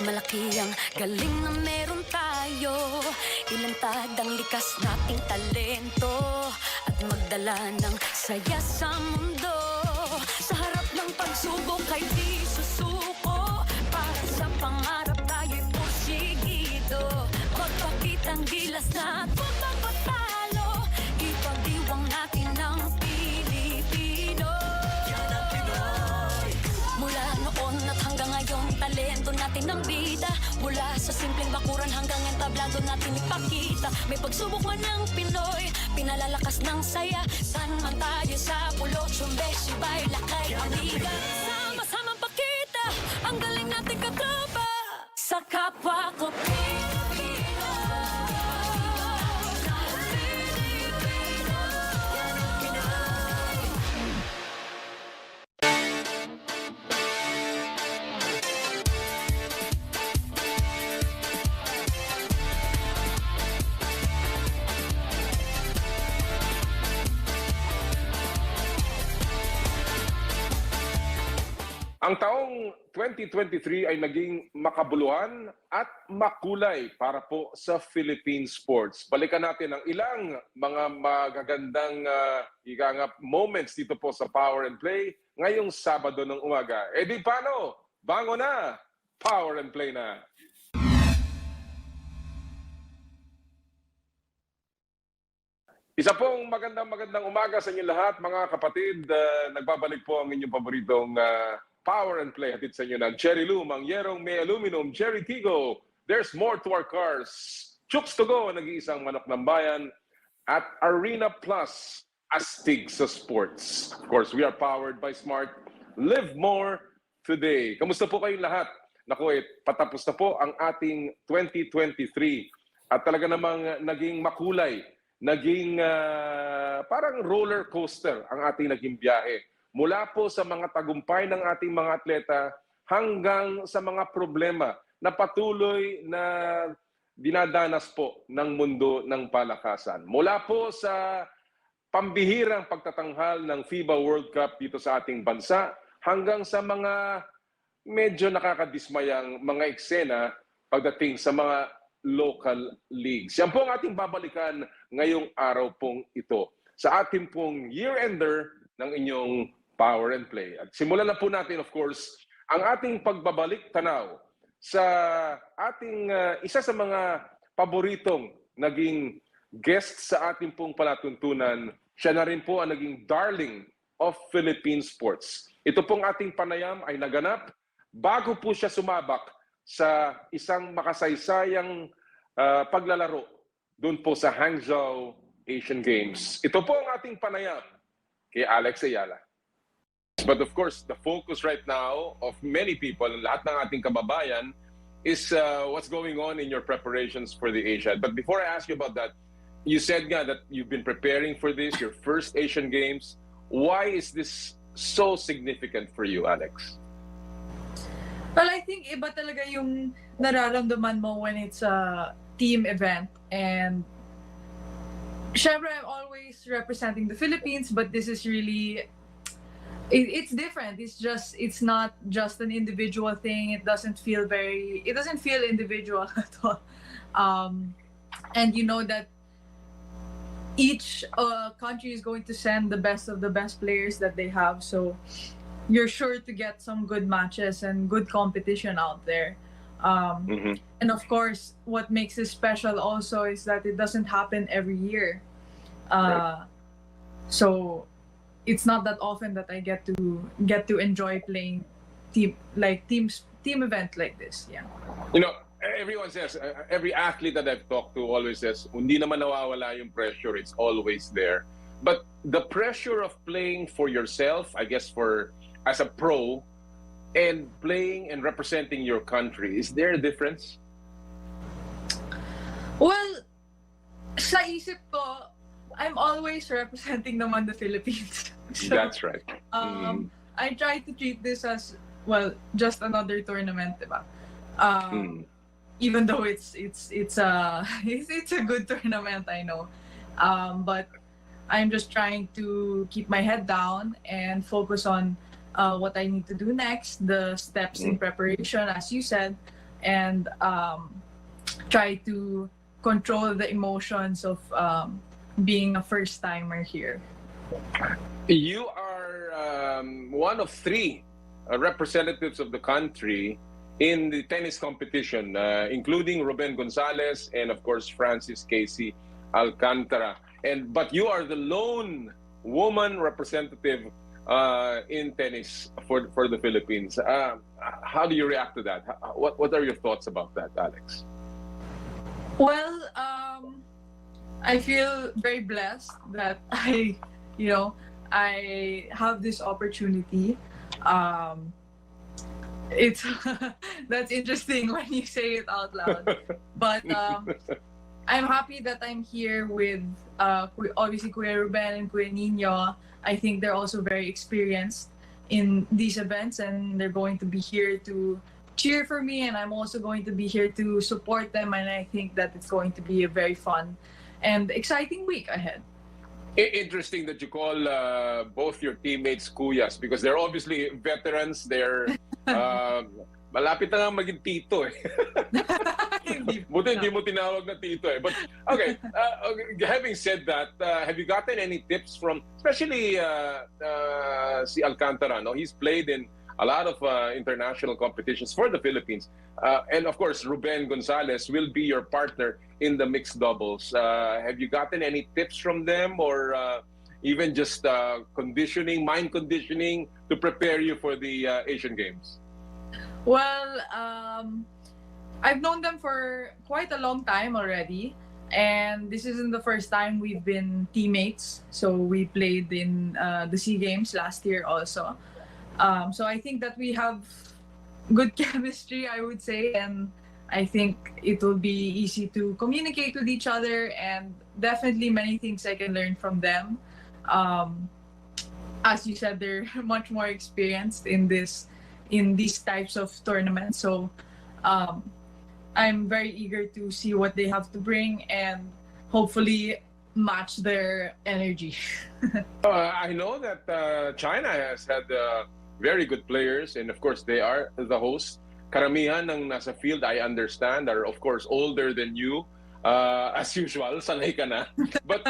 malaki ang galing na meron tayo. Ilantad ang likas nating talento at magdala ng saya sa mundo. Sa harap ng pagsubok ay di susuko. Para sa pangarap tayo'y porsigido. Magpakitang gilas na at magpapatalo. Ipagdiwang natin ang Pilipino. Yan ang Pinoy. Mula noon at hanggang ngayon, talento natin ang bida. Mula sa simpleng bakuran hanggang entablado natin ipakita. May pagsubok man ng Pinoy, pinalalakas ng saya. San man tayo sa pulo, Chumbe, Sibay, Lakay, Amiga. Sama-sama pakita ang galing natin katropa sa kapwa ko Pilipino. Ang taong 2023 ay naging makabuluhan at makulay para po sa Philippine sports. Balikan natin ang ilang mga magagandang moments dito po sa Power and Play ngayong Sabado ng umaga. E di paano? Bango na! Power and Play na! Isa pong magandang umaga sa inyo lahat, mga kapatid. Nagbabalik po ang inyong paboritong Power and Play. Hatid sa inyo ng Cherry Lou, Mangyerong May Aluminum, Cherry Tigo. There's more to our cars. Chooks to go, nag-iisang manok ng bayan. At Arena Plus, astig sa sports. Of course, we are powered by Smart. Live more today. Kamusta po kayong lahat? Naku, patapos na po ang ating 2023. At talaga namang naging makulay. Naging parang roller coaster ang ating naging biyahe. Mula po sa mga tagumpay ng ating mga atleta hanggang sa mga problema na patuloy na dinadanas po ng mundo ng palakasan. Mula po sa pambihirang pagtatanghal ng FIBA World Cup dito sa ating bansa hanggang sa mga medyo nakakadismayang mga eksena pagdating sa mga local leagues. Yan po ang ating babalikan ngayong araw pong ito sa ating pong year-ender ng inyong Power and Play. At simulan na po natin, of course, ang ating pagbabalik tanaw sa ating isa sa mga paboritong naging guest sa ating pong palatuntunan. Siya na rin po ang naging darling of Philippine sports. Ito pong ating panayam ay naganap bago po siya sumabak sa isang makasaysayang paglalaro doon po sa Hangzhou Asian Games. Ito po ang ating panayam kay Eala. But of course, the focus right now of many people, lahat ng ating kababayan, is what's going on in your preparations for the Asia. But before I ask you about that, you said nga that you've been preparing for this, your first Asian Games. Why is this so significant for you, Alex? Well, I think iba talaga yung nararamdaman mo when it's a team event. And syempre, I'm always representing the Philippines, but this is really, it's different. It's not just an individual thing. It doesn't feel individual at all. And you know that each country is going to send the best of the best players that they have. So you're sure to get some good matches and good competition out there. And of course, what makes it special also is that it doesn't happen every year. Right. So it's not that often that I get to enjoy playing team event like this. Yeah. You know, everyone says, every athlete that I've talked to always says, hindi naman nawawala yung pressure, it's always there. But the pressure of playing for yourself, I guess as a pro, and playing and representing your country, is there a difference? Well, sa isip ko, I'm always representing naman the Philippines. So, That's right. I try to treat this as, well, just another tournament, diba? Even though it's a good tournament, I know. But I'm just trying to keep my head down and focus on what I need to do next, the steps in preparation, as you said, and try to control the emotions of being a first timer here. You are one of three representatives of the country in the tennis competition, including Ruben Gonzalez and, of course, Francis Casey Alcantara. But you are the lone woman representative in tennis for the Philippines. How do you react to that? What are your thoughts about that, Alex? Well, I feel very blessed that I have this opportunity. It's that's interesting when you say it out loud. But I'm happy that I'm here with obviously Kuya Ruben and Kuya Nino. I think they're also very experienced in these events, and they're going to be here to cheer for me, and I'm also going to be here to support them, and I think that it's going to be a very fun and exciting week ahead. Interesting that you call both your teammates kuyas because they're obviously veterans. They're malapit na nga maging tito eh. Buti hindi mo tinawag na tito eh. But okay, having said that, have you gotten any tips from, especially si Alcantara? No, he's played in a lot of international competitions for the Philippines, and of course, Ruben Gonzalez will be your partner in the mixed doubles. Have you gotten any tips from them, or even just mind conditioning to prepare you for the Asian Games? Well, I've known them for quite a long time already, and this isn't the first time we've been teammates. So we played in the SEA Games last year also. So I think that we have good chemistry, I would say, and I think it will be easy to communicate with each other, and definitely many things I can learn from them. As you said, they're much more experienced in these types of tournaments. So I'm very eager to see what they have to bring and hopefully match their energy. I know that China has had very good players, and of course they are the hosts. Karamihan ng nasa field, I understand, are of course older than you. As usual, sanay ka na. But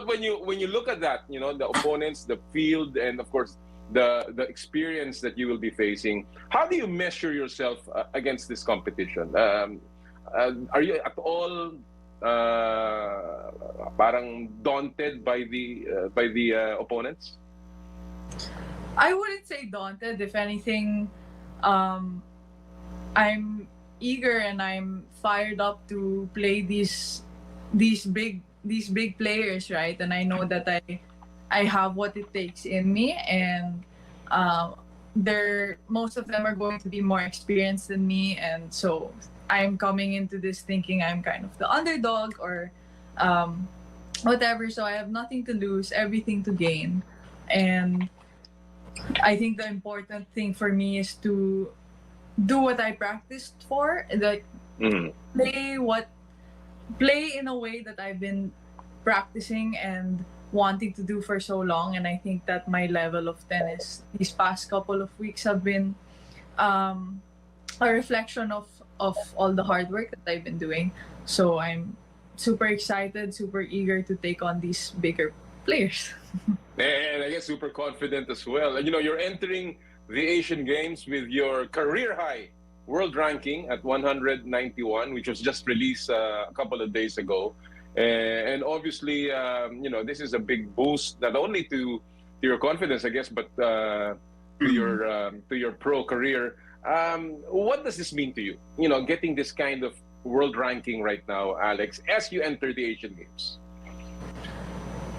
when you look at that, the opponents, the field, and of course the experience that you will be facing, how do you measure yourself against this competition? Are you at all parang daunted by the opponents? I wouldn't say daunted. If anything, I'm eager and I'm fired up to play these big players, right? And I know that I have what it takes in me, and most of them are going to be more experienced than me, and so I'm coming into this thinking I'm kind of the underdog or whatever. So I have nothing to lose, everything to gain, and I think the important thing for me is to do what I practiced for, like play in a way that I've been practicing and wanting to do for so long. And I think that my level of tennis these past couple of weeks have been a reflection of all the hard work that I've been doing. So I'm super excited, super eager to take on these bigger players. And I guess super confident as well. And you're entering the Asian Games with your career high world ranking at 191, which was just released a couple of days ago. And obviously, this is a big boost not only to your confidence, I guess, but to your pro career. What does this mean to you? Getting this kind of world ranking right now, Alex, as you enter the Asian Games.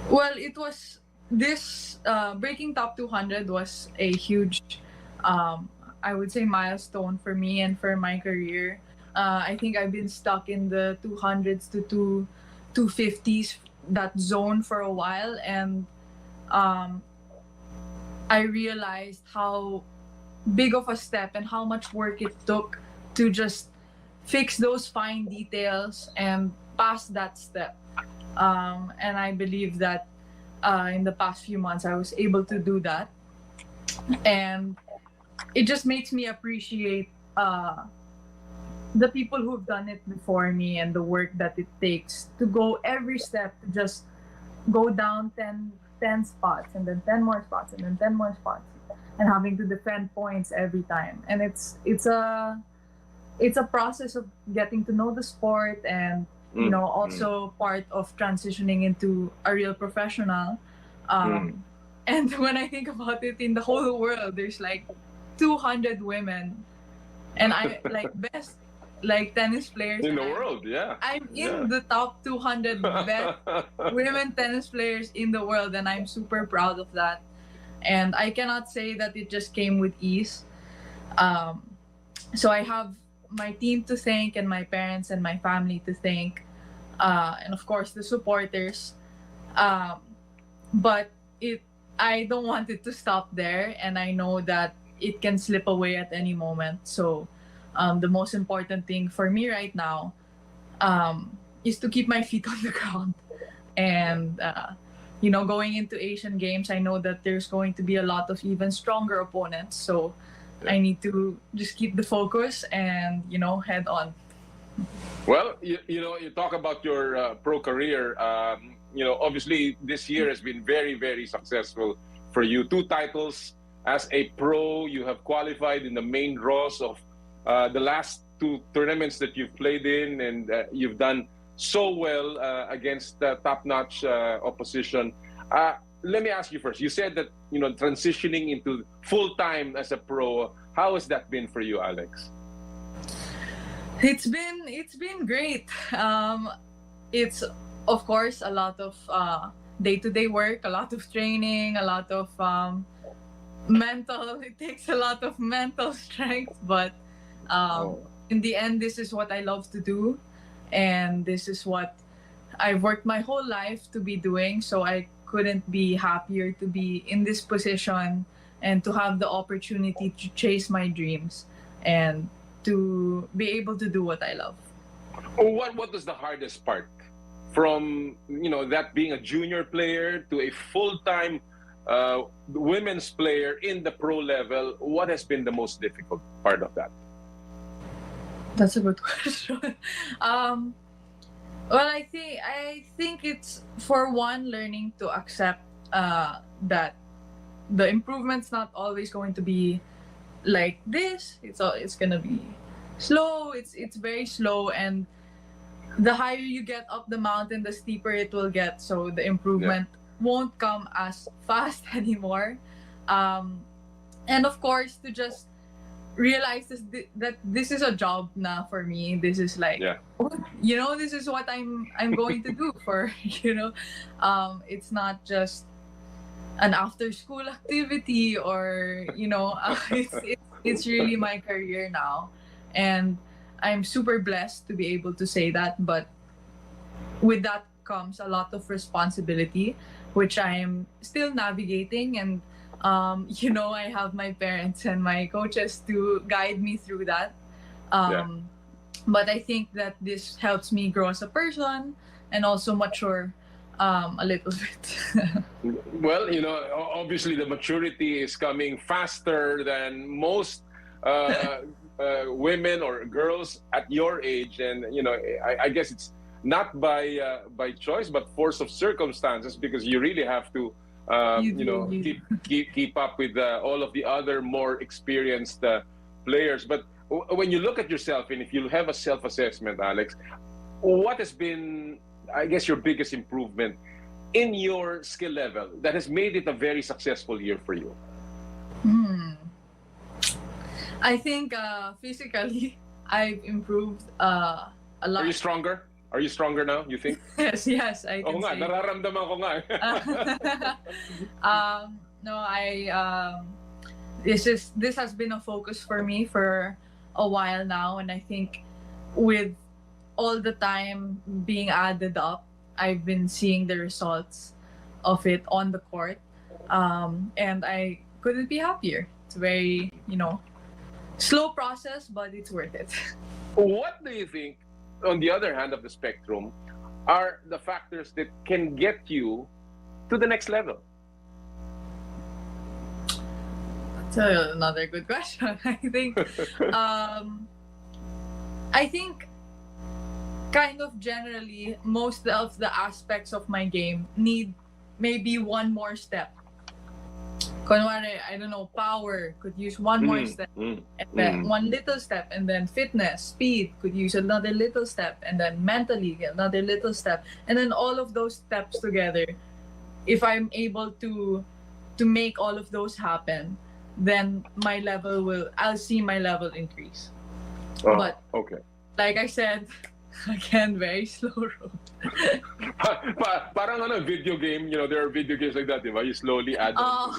Well, it was this breaking top 200 was a huge, I would say, milestone for me and for my career. I think I've been stuck in the 200s to 250s, that zone for a while, and I realized how big of a step and how much work it took to just fix those fine details and pass that step. And I believe that in the past few months I was able to do that, and it just makes me appreciate the people who've done it before me and the work that it takes to go every step to just go down 10 spots and then 10 more spots and then 10 more spots and having to defend points every time. And it's a process of getting to know the sport and also part of transitioning into a real professional. And when I think about it, in the whole world there's like 200 women, and I like best like tennis players In and the world, I'm in the top 200 best women tennis players in the world, and I'm super proud of that. And I cannot say that it just came with ease. So I have my team to thank, and my parents and my family to thank, and of course the supporters. But I don't want it to stop there, and I know that it can slip away at any moment. So the most important thing for me right now is to keep my feet on the ground. And going into Asian Games, I know that there's going to be a lot of even stronger opponents. So I need to just keep the focus and head on. Well, you talk about your pro career. Obviously this year has been very, very successful for you. 2 titles as a pro. You have qualified in the main draws of the last 2 tournaments that you've played in, and you've done so well against top-notch opposition. Let me ask you first. You said that transitioning into full-time as a pro. How has that been for you, Alex? It's been great. It's of course a lot of day-to-day work, a lot of training, a lot of mental. It takes a lot of mental strength, but in the end, this is what I love to do, and this is what I've worked my whole life to be doing. So I couldn't be happier to be in this position and to have the opportunity to chase my dreams and to be able to do what I love. What was the hardest part from that being a junior player to a full-time women's player in the pro level? What has been the most difficult part of that? That's a good question. Well, I think it's, for one, learning to accept that the improvement's not always going to be like this. It's gonna be slow. It's very slow, and the higher you get up the mountain, the steeper it will get. So the improvement won't come as fast anymore. And of course, to just realize that this is a job now for me. This is like, this is what I'm going to do for, it's not just an after school activity or, it's really my career now. And I'm super blessed to be able to say that, but with that comes a lot of responsibility, which I am still navigating. And I have my parents and my coaches to guide me through that. But I think that this helps me grow as a person and also mature a little bit. Well, obviously the maturity is coming faster than most women or girls at your age, and I guess it's not by choice but force of circumstances, because you really have to keep up with all of the other more experienced players. But when you look at yourself, and if you have a self-assessment, Alex, what has been, I guess, your biggest improvement in your skill level that has made it a very successful year for you? I think physically I've improved a lot. Are you stronger now, you think? Yes, I can say. Nararamdaman ko nga. No, this has been a focus for me for a while now, and I think with all the time being added up, I've been seeing the results of it on the court, and I couldn't be happier. It's very, slow process, but it's worth it. What do you think, on the other hand of the spectrum, are the factors that can get you to the next level? That's another good question. I I think kind of generally most of the aspects of my game need maybe one more step. Kunwari, I don't know, power could use one more step, and then one little step, and then fitness, speed could use another little step, and then mentally another little step, and then all of those steps together. If I'm able to make all of those happen, then I'll see my level increase. But okay. like I said, again, very slow road. Parang video game, there are video games like that, diba? You slowly add on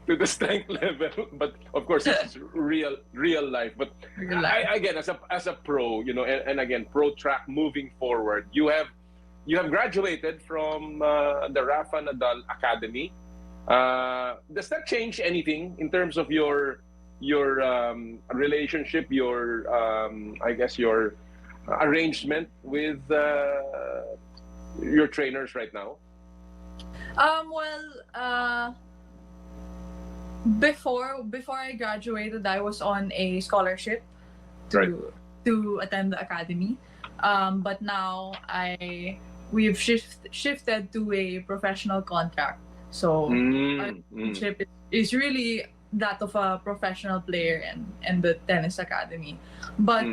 to the strength level. But of course, it's real life. But again, as a pro, and again, pro track moving forward, you have graduated from the Rafa Nadal Academy. Does that change anything in terms of your relationship, your arrangement with your trainers right now? Before I graduated, I was on a scholarship to attend the academy. But now we've shifted to a professional contract. So our relationship is really that of a professional player and the tennis academy. But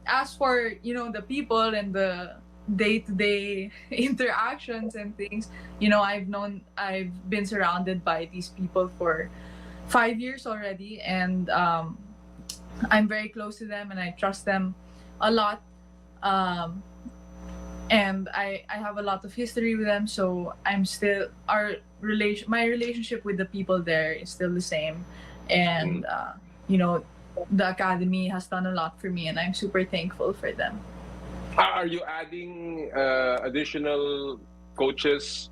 as for the people and the day-to-day interactions and things, I've been surrounded by these people for 5 years already, and I'm very close to them and I trust them a lot, and I have a lot of history with them, so my relationship with the people there is still the same, and the academy has done a lot for me and I'm super thankful for them. Are you adding additional coaches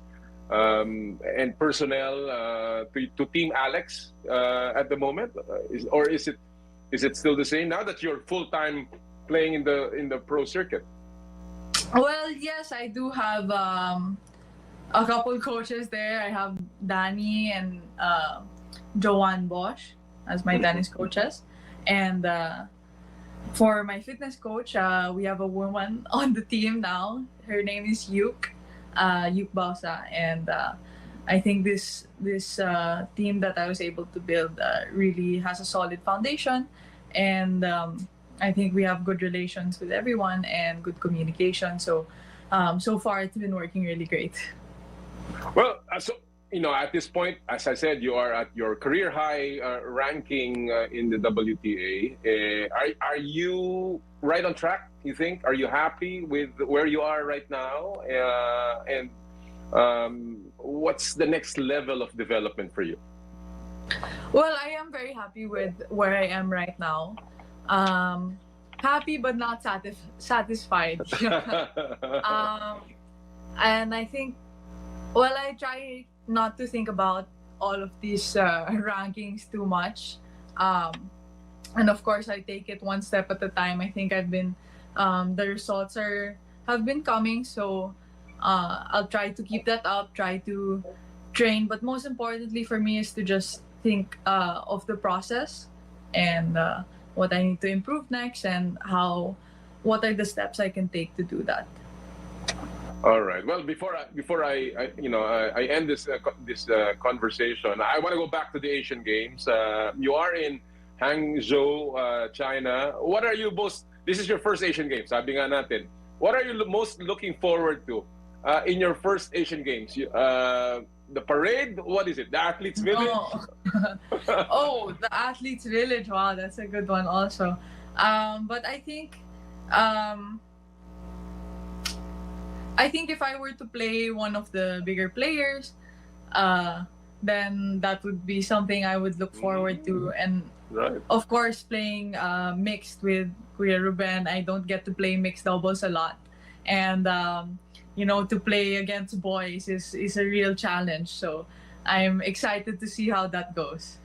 and personnel to Team Alex at the moment, or is it still the same now that you're full-time playing in the pro circuit? Well, yes, I do have a couple coaches there. I have Danny and Joanne Bosch as my tennis coaches, and for my fitness coach, we have a woman on the team now. Her name is Yuk Bausa, and I think this team that I was able to build really has a solid foundation, and I think we have good relations with everyone and good communication. So so far it's been working really great. Well, at this point, as I said, you are at your career high ranking in the WTA. Are you right on track, you think? Are you happy with where you are right now? And what's the next level of development for you? Well, I am very happy with where I am right now. Happy but not satisfied. And I think, I try not to think about all of these rankings too much. And of course, I take it one step at a time. I think the results have been coming, so I'll try to keep that up, try to train. But most importantly for me is to just think of the process and what I need to improve next and what are the steps I can take to do that. All right. Well, before I end this conversation, I want to go back to the Asian Games. You are in Hangzhou, China. What are you most? This is your first Asian Games. Sabi nga natin. What are you most looking forward to in your first Asian Games? The parade? What is it? The Athletes Village? Oh, the Athletes Village. Wow, that's a good one also. But I think if I were to play one of the bigger players, then that would be something I would look forward to. And of course, playing mixed with Kuya Ruben, I don't get to play mixed doubles a lot. And, to play against boys is a real challenge. So I'm excited to see how that goes.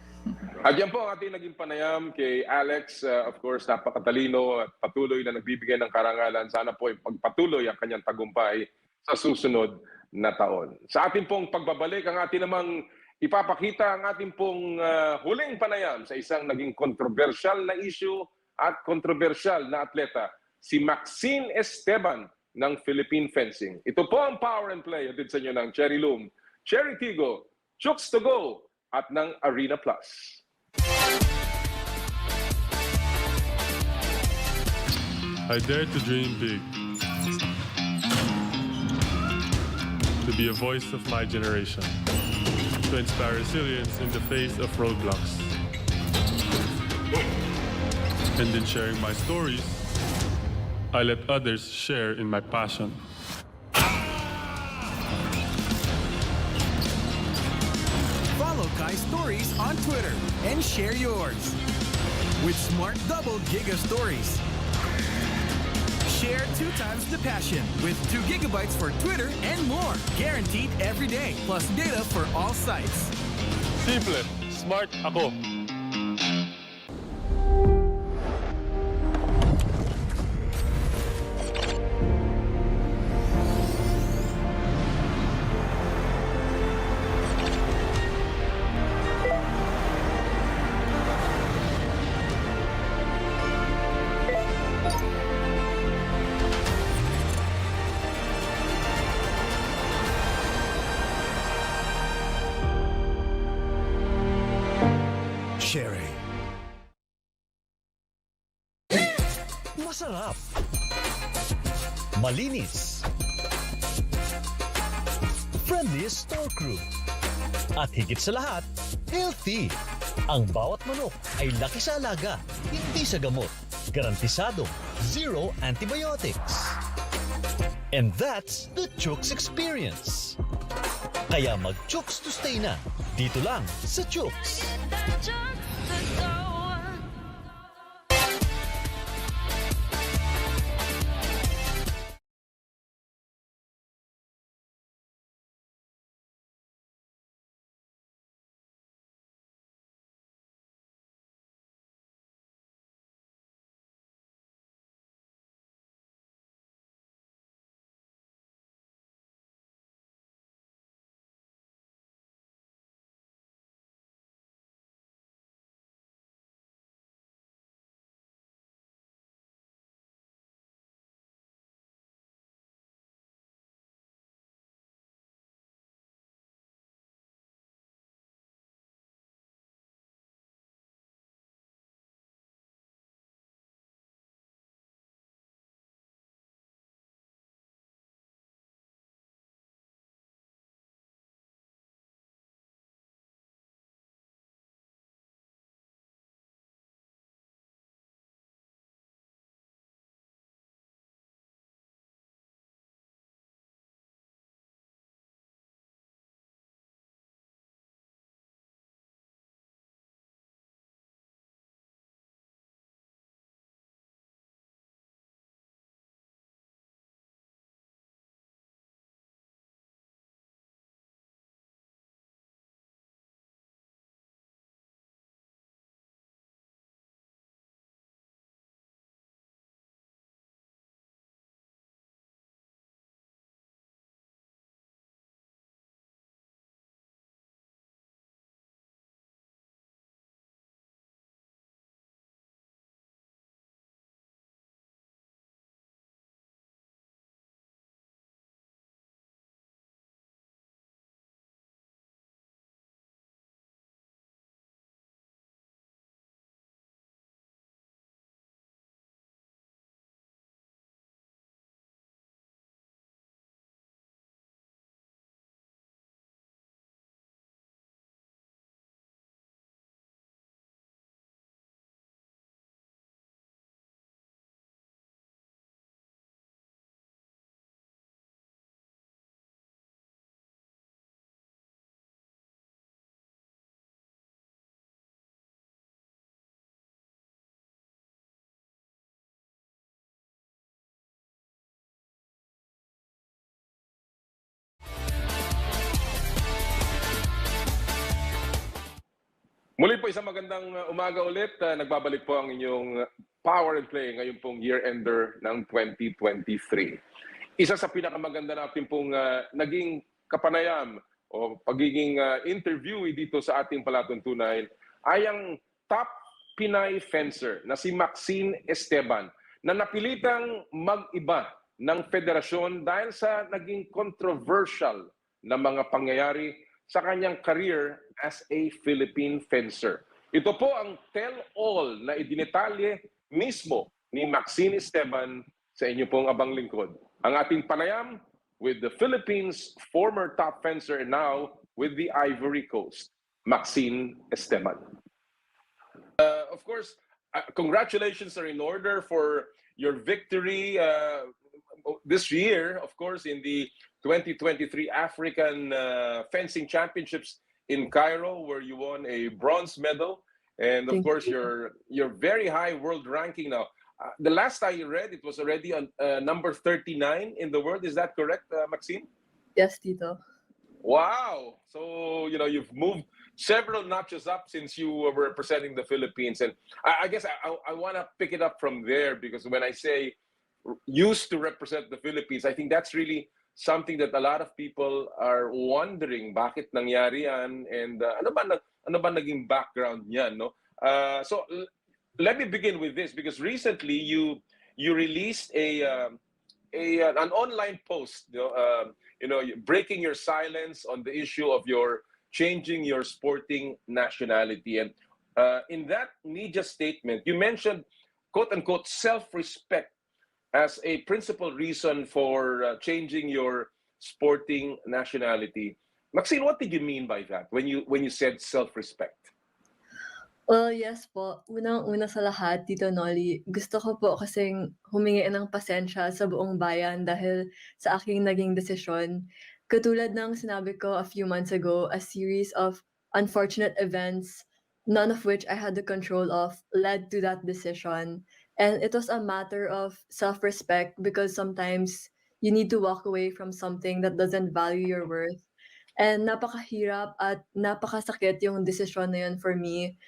At yan po ang ating naging panayam kay Alex. Of course, napakatalino at patuloy na nagbibigay ng karangalan. Sana po ay pagpatuloy ang kanyang tagumpay sa susunod na taon. Sa ating pong pagbabalik, ang ating namang ipapakita ang ating pong huling panayam sa isang naging kontrobersyal na issue, at kontrobersyal na atleta, si Maxine Esteban ng Philippine Fencing. Ito po ang Power and Play. Hatid sa inyo ng Cherry Loom, Cherry Tigo, Chooks to Go, at ng Arena Plus. I dare to dream big. To be a voice of my generation. To inspire resilience in the face of roadblocks. And in sharing my stories, I let others share in my passion. Follow Kai's stories on Twitter and share yours. With Smart Double Giga Stories. Share 2 times the passion with 2 gigabytes for Twitter and more. Guaranteed every day, plus data for all sites. Simple, smart ako. Sharing. Masarap. Malinis. Friendly store crew. At higit sa lahat, healthy. Ang bawat manok ay laki sa alaga, hindi sa gamot. Garantisado, zero antibiotics. And that's the Chooks experience. Kaya mag-Chooks to stay na. Dito lang sa Chooks. Muli po isang magandang umaga ulit. Nagbabalik po ang inyong Power and Play ngayon pong year-ender ng 2023. Isa sa pinakamaganda natin pong naging kapanayam o pagiging interviewee dito sa ating palatuntunan ay ang top Pinay fencer na si Maxine Esteban na napilitang mag-iba ng federasyon dahil sa naging controversial na mga pangyayari sa kanyang career as a Philippine fencer. Ito po ang tell-all na idinitalye mismo ni Maxine Esteban sa inyo pong abang lingkod. Ang ating panayam with the Philippines' former top fencer and now with the Ivory Coast, Maxine Esteban. Of course, congratulations are in order for your victory this year, of course, in the 2023 African Fencing Championships in Cairo, where you won a bronze medal. And of course, you're very high world ranking now. The last I read, it was already on number 39 in the world. Is that correct, Maxine? Yes, Tito. Wow. So, you've moved several notches up since you were representing the Philippines. And I guess I want to pick it up from there, because when I say used to represent the Philippines, I think that's really something that a lot of people are wondering, bakit nangyari yan, and ano ba naging background niyan, no? So let me begin with this, because recently you released an online post, breaking your silence on the issue of your changing your sporting nationality. And in that media statement, you mentioned, quote unquote, self-respect as a principal reason for changing your sporting nationality. Maxine, what did you mean by that when you said self-respect? Well, yes po. Unang-una sa lahat, Tito Noli, gusto ko po kasing humingi ng pasensya sa buong bayan dahil sa aking naging desisyon. Katulad ng sinabi ko a few months ago, a series of unfortunate events, none of which I had the control of, led to that decision. And it was a matter of self-respect, because sometimes you need to walk away from something that doesn't value your worth. And napakahirap at napakasakit yung desisyon na yun for me.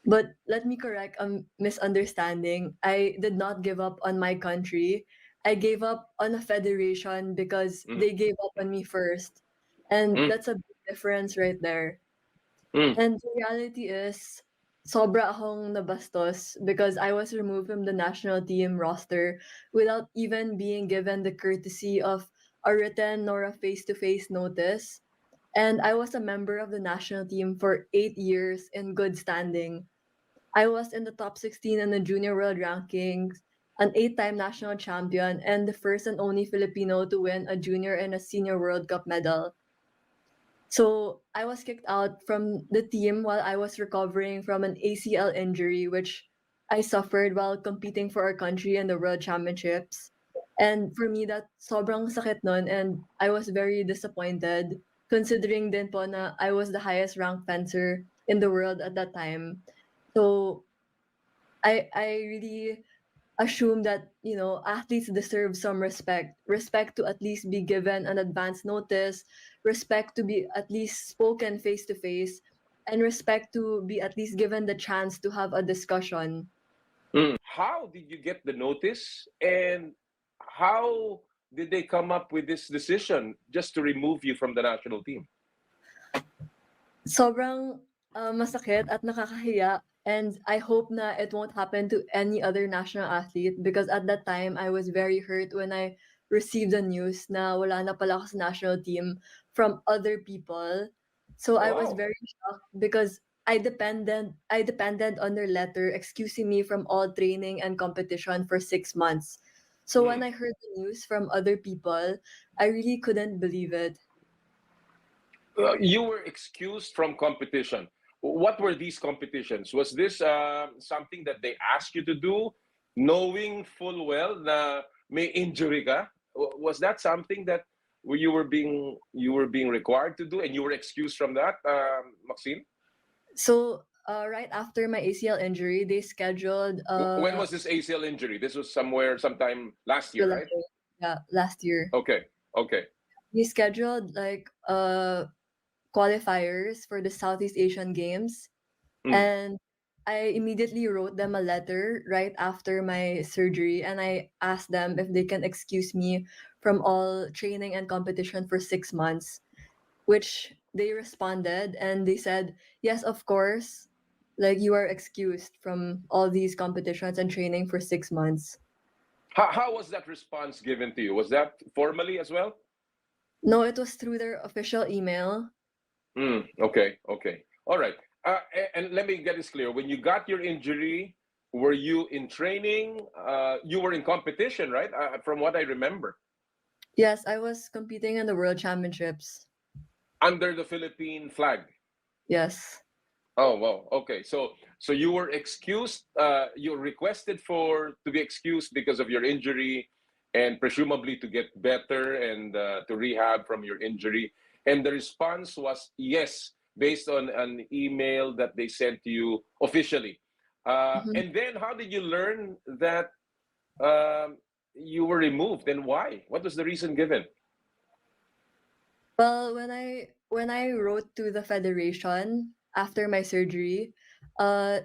But let me correct a misunderstanding. I did not give up on my country. I gave up on a federation because they gave up on me first. And that's a big difference right there. And the reality is, sobra akong nabastos because I was removed from the national team roster without even being given the courtesy of a written nor a face-to-face notice. And I was a member of the national team for 8 years in good standing. I was in the top 16 in the junior world rankings, an 8-time national champion, and the first and only Filipino to win a junior and a senior World Cup medal. So I was kicked out from the team while I was recovering from an ACL injury, which I suffered while competing for our country in the World Championships. And for me, that sobrang sakit nun, and I was very disappointed, considering din po na I was the highest ranked fencer in the world at that time. So I really assume that athletes deserve some respect to at least be given an advance notice, respect to be at least spoken face to face, and respect to be at least given the chance to have a discussion. How did you get the notice, and how did they come up with this decision just to remove you from the national team? Sobrang masakit at nakakahiya. And I hope na it won't happen to any other national athlete, because at that time, I was very hurt when I received the news na wala na pala ako sa national team from other people. So I was very shocked because I depended on their letter excusing me from all training and competition for 6 months. So when I heard the news from other people, I really couldn't believe it. You were excused from competition. What were these competitions? Was this something that they asked you to do, knowing full well na may injury ka? Was that something that you were being required to do, and you were excused from that, Maxine? So right after my ACL injury, they scheduled. When was this ACL injury? This was sometime last year, right? Yeah, last year. Okay. They scheduled qualifiers for the Southeast Asian Games, and I immediately wrote them a letter right after my surgery, and I asked them if they can excuse me from all training and competition for 6 months, which they responded, and they said, yes, of course, like you are excused from all these competitions and training for 6 months. How was that response given to you? Was that formally as well? No, it was through their official email. Okay, okay. All right. And let me get this clear. When you got your injury, were you in training? You were in competition, right? From what I remember. Yes, I was competing in the World Championships. Under the Philippine flag. Yes. Oh, wow. Okay. So you were excused. You requested to be excused because of your injury, and presumably to get better and to rehab from your injury. And the response was yes, based on an email that they sent to you officially. Mhm. And then, how did you learn that um, you were removed, and why? What was the reason given? Well, when I wrote to the federation after my surgery, uh,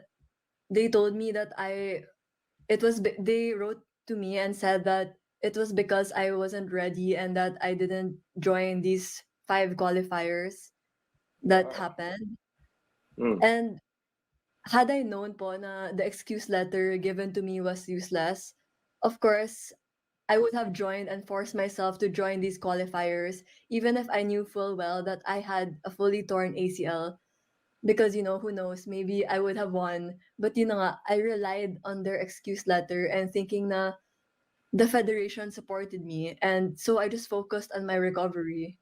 they told me that they wrote to me and said that it was because I wasn't ready and that I didn't join these 5 qualifiers that happened. Mm, And had I known po na the excuse letter given to me was useless, of course, I would have joined and forced myself to join these qualifiers, even if I knew full well that I had a fully torn ACL. Because, who knows, maybe I would have won. But nga, I relied on their excuse letter and thinking na the federation supported me. And so I just focused on my recovery.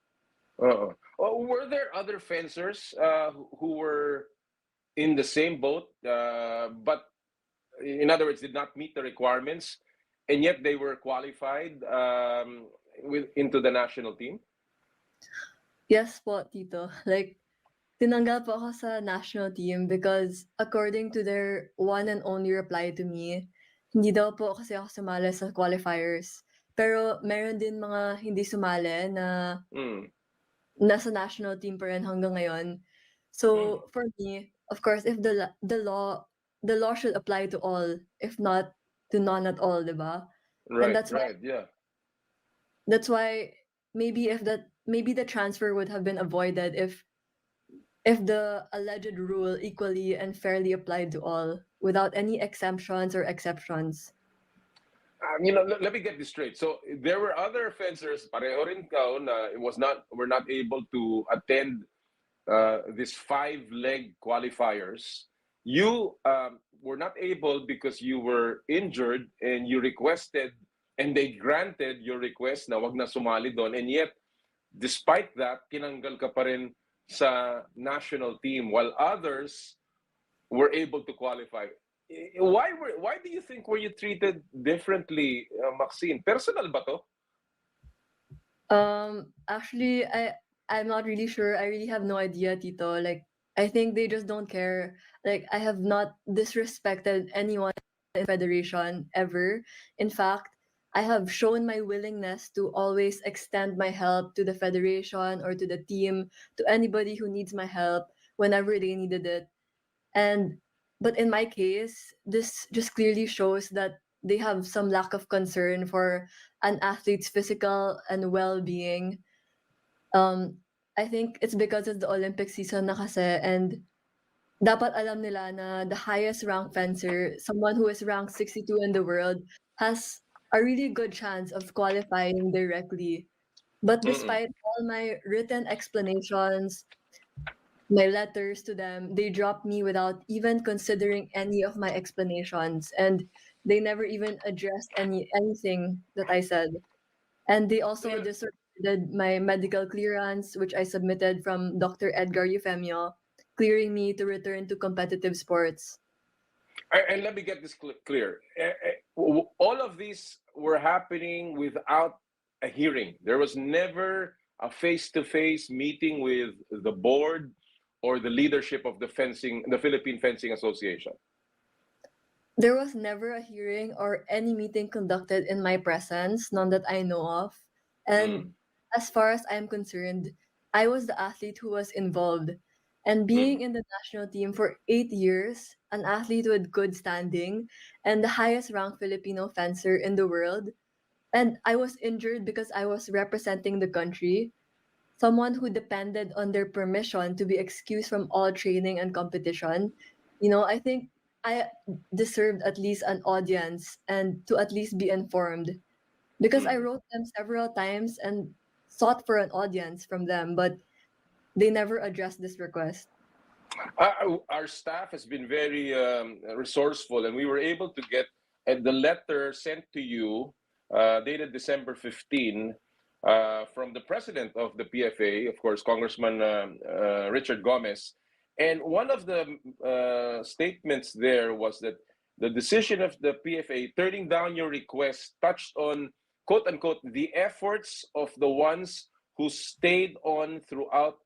Were there other fencers who were in the same boat, but in other words, did not meet the requirements, and yet they were qualified into the national team? Yes po, Tito. Like, tinanggal po ako sa national team because according to their one and only reply to me, hindi daw po kasi ako sumali sa qualifiers. Pero meron din mga hindi sumali na Mm, nasa national team pa rin hanggang ngayon. mm. So for me, of course, if the law should apply to all, if not to none at all, 'di ba? And Right, that's why right, yeah. that's why maybe the transfer would have been avoided if the alleged rule equally and fairly applied to all without any exemptions or exceptions. Let me get this straight. So there were other fencers, pareho rin kao, na were not able to attend these 5-leg qualifiers. You were not able because you were injured, and you requested, and they granted your request na wag na sumali doon. And yet, despite that, kinanggal ka pa rin sa national team while others were able to qualify. Why do you think were you treated differently, Maxine? Personal ba to? Actually, I'm not really sure. I really have no idea, Tito. Like, I think they just don't care. Like, I have not disrespected anyone in Federation ever. In fact, I have shown my willingness to always extend my help to the Federation or to the team, to anybody who needs my help whenever they needed it. And but in my case, this just clearly shows that they have some lack of concern for an athlete's physical and well-being. Um, I think it's because it's the Olympic season na kasi, and dapat alam nila na the highest ranked fencer, someone who is ranked 62 in the world, has a really good chance of qualifying directly. But Mm-mm. despite all my written explanations, my letters to them, they dropped me without even considering any of my explanations, and they never even addressed anything that I said. And they also Yeah. disregarded my medical clearance, which I submitted from Dr. Edgar Eufemio, clearing me to return to competitive sports. And let me get this clear. All of these were happening without a hearing. There was never a face-to-face meeting with the board or the leadership of the Philippine Fencing Association. There was never a hearing or any meeting conducted in my presence, none that I know of. And Mm, as far as I'm concerned, I was the athlete who was involved. And mm. being in the national team for 8 years, an athlete with good standing, and the highest ranked Filipino fencer in the world, and I was injured because I was representing the country, someone who depended on their permission to be excused from all training and competition. I think I deserved at least an audience and to at least be informed because I Mm. wrote them several times and sought for an audience from them, but they never addressed this request. Our staff has been very resourceful, and we were able to get the letter sent to you, dated December 15, from the president of the PFA, of course, Congressman Richard Gomez. And one of the statements there was that the decision of the PFA turning down your request touched on, quote unquote, the efforts of the ones who stayed on throughout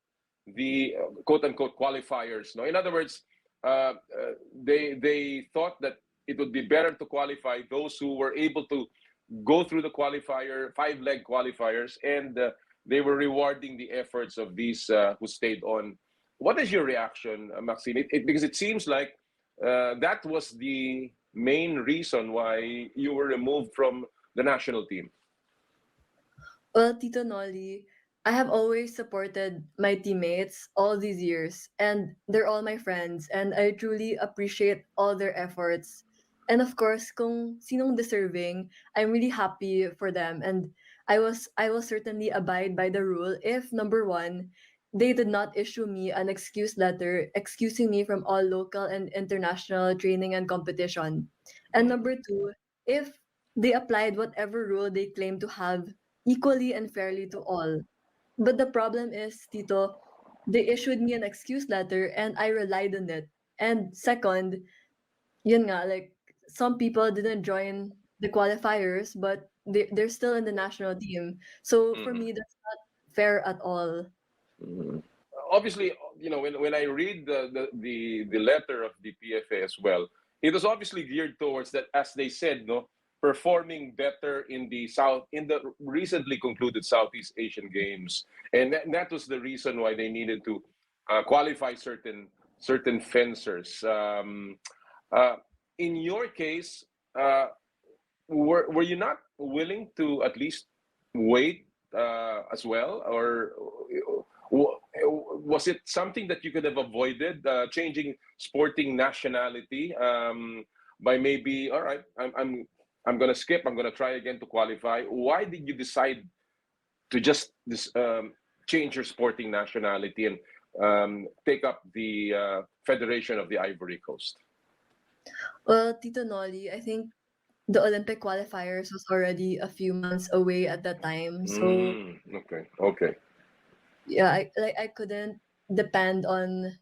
the quote unquote qualifiers. No, in other words, they thought that it would be better to qualify those who were able to go through the qualifier, 5-leg qualifiers, and they were rewarding the efforts of these who stayed on. What is your reaction, Maxine? Because it seems like that was the main reason why you were removed from the national team. Well, Tito Noli, I have always supported my teammates all these years, and they're all my friends, and I truly appreciate all their efforts. And of course, kung sinong deserving, I'm really happy for them, and I will certainly abide by the rule if number one, they did not issue me an excuse letter excusing me from all local and international training and competition. And number two, if they applied whatever rule they claim to have equally and fairly to all. But the problem is, Tito, they issued me an excuse letter and I relied on it. And second, yun nga, like some people didn't join the qualifiers, but they're still in the national team. So for Mhm. me, that's not fair at all. Mhm. Obviously, when I read the letter of the PFA as well, it was obviously geared towards that, as they said, no, performing better in the recently concluded Southeast Asian Games, and that was the reason why they needed to qualify certain fencers. Uh, in your case, were you not willing to at least wait as well, or was it something that you could have avoided, changing sporting nationality, by maybe, all right, I'm gonna skip, I'm gonna try again to qualify? Why did you decide to just change your sporting nationality and take up the Federation of the Ivory Coast? Well, Tito Noli, I think the Olympic qualifiers was already a few months away at that time. So Okay, okay. yeah, I couldn't depend on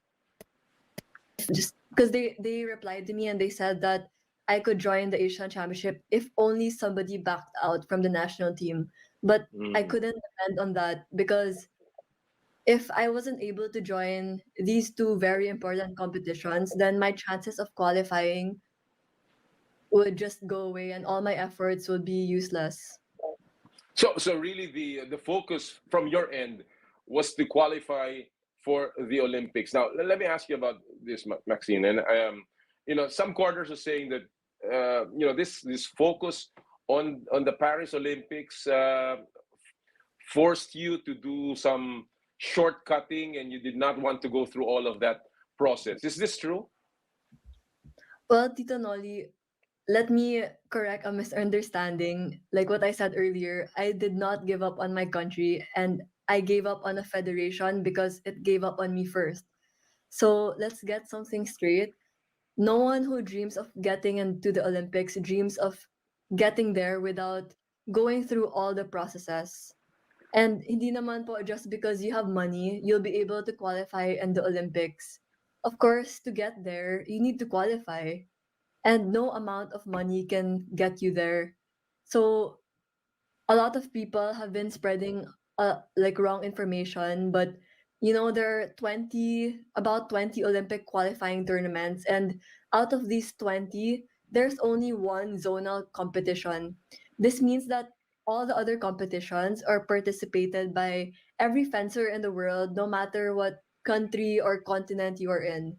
just because they replied to me and they said that I could join the Asian Championship if only somebody backed out from the national team. But I Mm. couldn't depend on that because if I wasn't able to join these two very important competitions, then my chances of qualifying would just go away and all my efforts would be useless. So really, the focus from your end was to qualify for the Olympics. Now, let me ask you about this, Maxine. And some quarters are saying that this focus on the Paris Olympics forced you to do some shortcutting, and you did not want to go through all of that process. Is this true? Well, Tito Noli, let me correct a misunderstanding. Like what I said earlier, I did not give up on my country and I gave up on a federation because it gave up on me first. So let's get something straight. No one who dreams of getting into the Olympics dreams of getting there without going through all the processes. And hindi naman po just because you have money, you'll be able to qualify in the Olympics. Of course, to get there, you need to qualify and no amount of money can get you there. So a lot of people have been spreading like wrong information, but there are about 20 Olympic qualifying tournaments, and out of these 20 there's only one zonal competition. This means that all the other competitions are participated by every fencer in the world, no matter what country or continent you are in.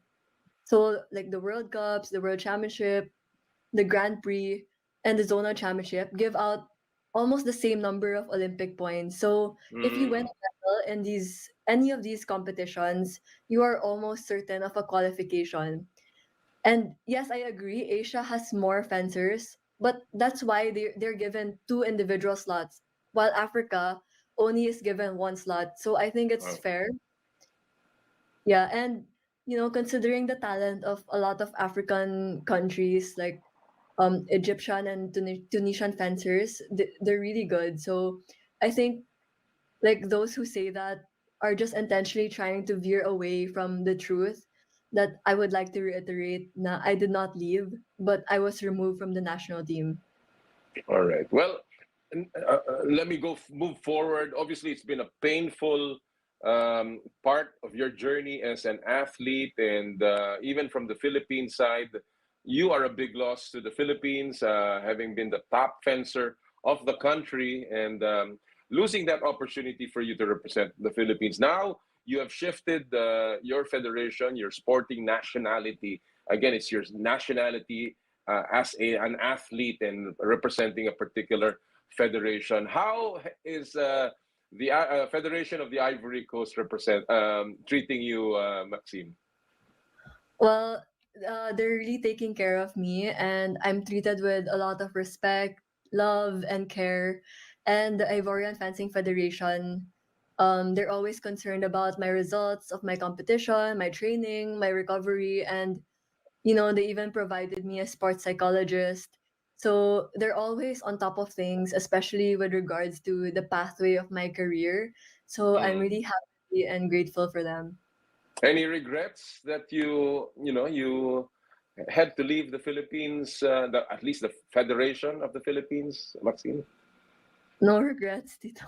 So like the World Cups, the World Championship, the Grand Prix, and the Zonal Championship give out almost the same number of Olympic points. So if you win Mm. a medal in any of these competitions, you are almost certain of a qualification. And yes, I agree, Asia has more fencers, but that's why they're given two individual slots, while Africa only is given one slot. So I think it's Oh, fair. Yeah, and considering the talent of a lot of African countries like Egyptian and Tunisian fencers, they're really good. So I think like those who say that are just intentionally trying to veer away from the truth. That I would like to reiterate, na I did not leave, but I was removed from the national team. all right. Well, let me move forward. Obviously, it's been a painful part of your journey as an athlete, and even from the Philippine side, you are a big loss to the Philippines, having been the top fencer of the country, and losing that opportunity for you to represent the Philippines. Now you have shifted your federation, your sporting nationality. Again, it's your nationality as an athlete and representing a particular federation. How is the Federation of the Ivory Coast represent treating you, Maxime? Well, they're really taking care of me, and I'm treated with a lot of respect, love, and care. And the Ivorian Fencing Federation, they're always concerned about my results of my competition, my training, my recovery, and they even provided me a sports psychologist. So they're always on top of things, especially with regards to the pathway of my career. So I'm Mm. really happy and grateful for them. Any regrets that you had to leave the Philippines, at least the Federation of the Philippines, Maxine? No regrets, Tito.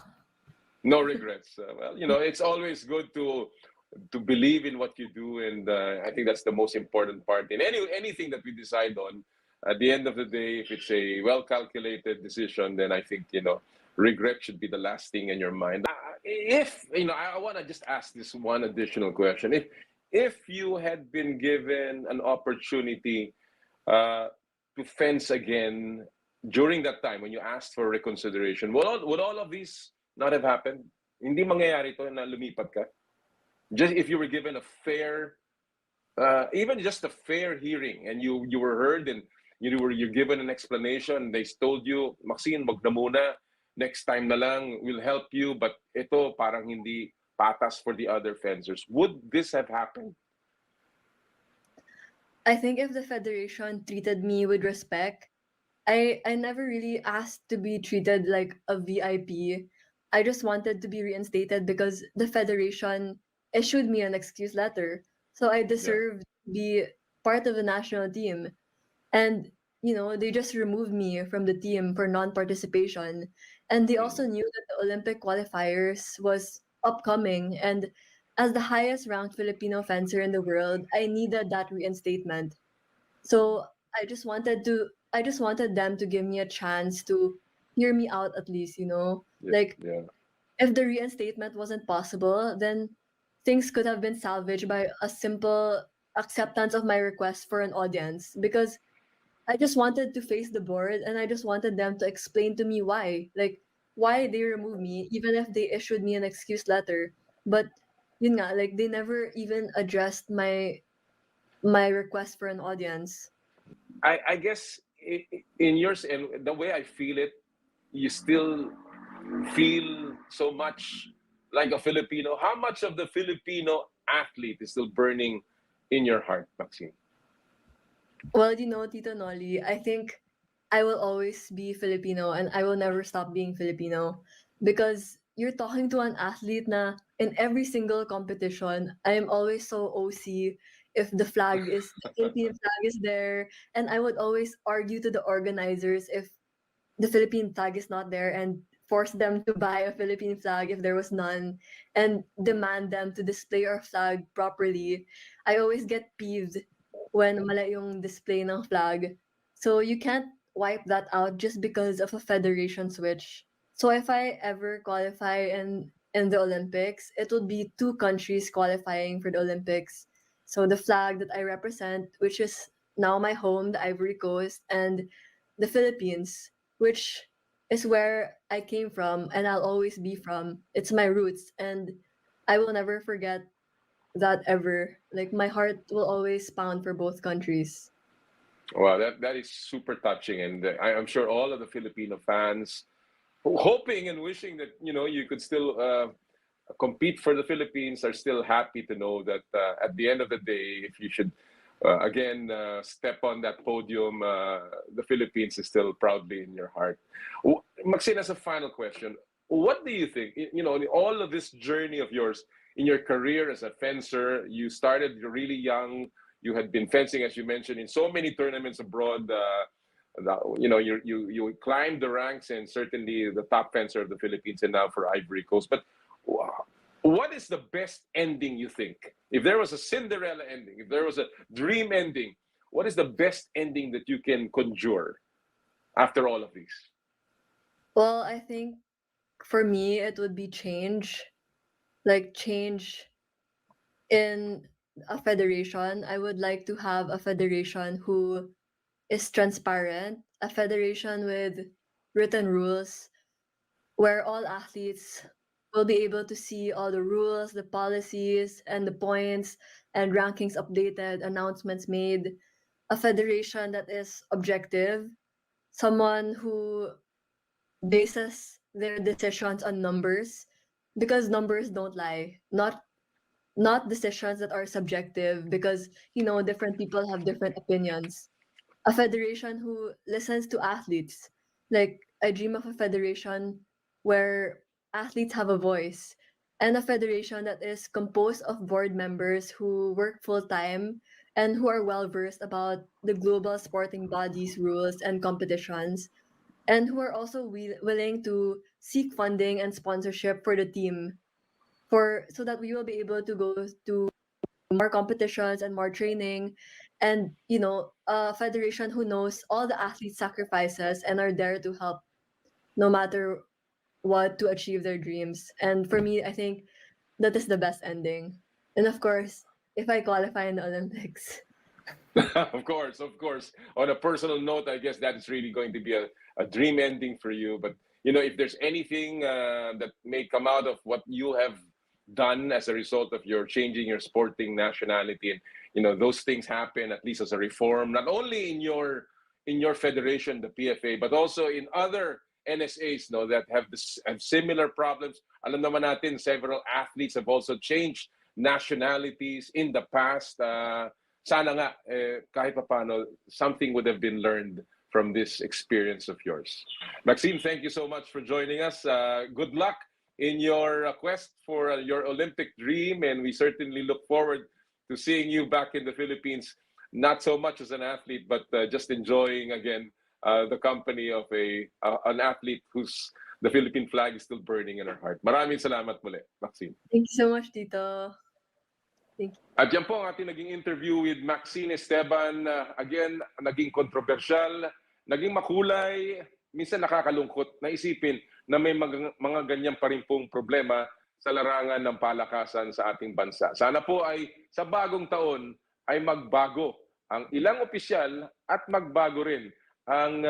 No regrets. Well, it's always good to believe in what you do, and I think that's the most important part in anything that we decide on. At the end of the day, if it's a well calculated decision, then I think regret should be the last thing in your mind. If I want to just ask this one additional question: if you had been given an opportunity uh, to fence again during that time when you asked for reconsideration, would all of these not have happened? Hindi mangyayari to na lumipat ka? Just if you were given a fair, even just a fair hearing, and you were heard, and you're given an explanation. They told you, Maxine, wag na muna. Next time na lang, we'll help you. But ito parang hindi patas for the other fencers. Would this have happened? I think if the federation treated me with respect, I never really asked to be treated like a VIP. I just wanted to be reinstated because the federation issued me an excuse letter. So I Yeah. deserved to be part of the national team. And they just removed me from the team for non-participation. And they Mm. also knew that the Olympic qualifiers was upcoming, and as the highest ranked Filipino fencer in the world, I needed that reinstatement. So I just wanted them to give me a chance to hear me out at least, Yeah. like Yeah. if the reinstatement wasn't possible, then things could have been salvaged by a simple acceptance of my request for an audience, because I just wanted to face the board, and I just wanted them to explain to me why they removed me, even if they issued me an excuse letter. But yun nga, like they never even addressed my request for an audience. I guess in yours and the way I feel it, you still feel so much like a Filipino. How much of the Filipino athlete is still burning in your heart, Maxine? Well, Tito Noli, I think I will always be Filipino, and I will never stop being Filipino, because you're talking to an athlete na in every single competition, I am always so OC if the Philippine flag is there, and I would always argue to the organizers if the Philippine flag is not there, and force them to buy a Philippine flag if there was none, and demand them to display our flag properly. I always get peeved when mali yung display ng flag. So you can't wipe that out just because of a federation switch. So if I ever qualify in the Olympics, it would be two countries qualifying for the Olympics. So the flag that I represent, which is now my home, the Ivory Coast, and the Philippines, which is where I came from and I'll always be from. It's my roots, and I will never forget that ever. Like my heart will always pound for both countries. Wow, that is super touching, and I'm sure all of the Filipino fans hoping and wishing that you could still compete for the Philippines are still happy to know that at the end of the day, if you should again step on that podium, the Philippines is still proudly in your heart. Maxine, as a final question, what do you think? In all of this journey of yours in your career as a fencer, you started really young. You had been fencing, as you mentioned, in so many tournaments abroad. You climbed the ranks and certainly the top fencer of the Philippines and now for Ivory Coast. But what is the best ending, you think? If there was a Cinderella ending, if there was a dream ending, what is the best ending that you can conjure after all of these? Well, I think for me it would be change. Like change in a federation. I would like to have a federation who is transparent, a federation with written rules where all athletes will be able to see all the rules, the policies, and the points and rankings updated, announcements made. A federation that is objective, someone who bases their decisions on numbers because numbers don't lie. Not decisions that are subjective because different people have different opinions. A federation who listens to athletes. Like I dream of a federation where athletes have a voice, and a federation that is composed of board members who work full time and who are well versed about the global sporting bodies rules and competitions, and who are also willing to seek funding and sponsorship for the team for so that we will be able to go to more competitions and more training, and a federation who knows all the athletes sacrifices and are there to help no matter what to achieve their dreams. And for me, I think that is the best ending. And of course, if I qualify in the Olympics. Of course, of course. On a personal note, I guess that is really going to be a dream ending for you. But if there's anything that may come out of what you have done as a result of your changing your sporting nationality, and those things happen at least as a reform, not only in your federation, the PFA, but also in other NSAs that have similar problems. Alam naman natin, several athletes have also changed nationalities in the past. Sana nga, kahit paano, something would have been learned from this experience of yours. Maxine, thank you so much for joining us. Good luck in your quest for your Olympic dream, and we certainly look forward to seeing you back in the Philippines, not so much as an athlete, but just enjoying again the company of an athlete the Philippine flag is still burning in her heart. Maraming salamat muli, Maxine. Thank you so much, Tito. Thank you. At yan po ang ating naging interview with Maxine Esteban. Again, naging kontrobersyal, naging makulay, minsan nakakalungkot na isipin na may mga ganyan pa rin pong problema sa larangan ng palakasan sa ating bansa. Sana po ay sa bagong taon ay magbago ang ilang opisyal at magbago rin ang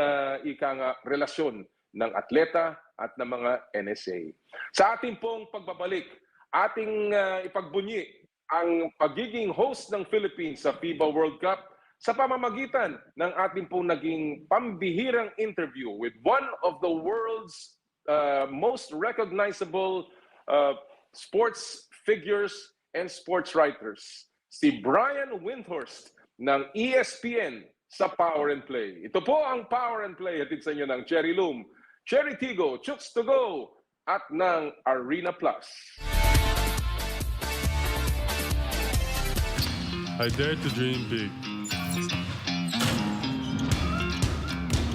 relasyon ng atleta at ng mga NSA. Sa ating pong pagbabalik, ating ipagbunyi ang pagiging host ng Philippines sa FIBA World Cup sa pamamagitan ng ating pong naging pambihirang interview with one of the world's most recognizable sports figures and sports writers, si Brian Windhorst ng ESPN sa Power and Play. Ito po ang Power and Play, hatid sa inyo ng Cherry Loom, Cherry Tigo, Chooks to Go, at ng Arena Plus. I dare to dream big.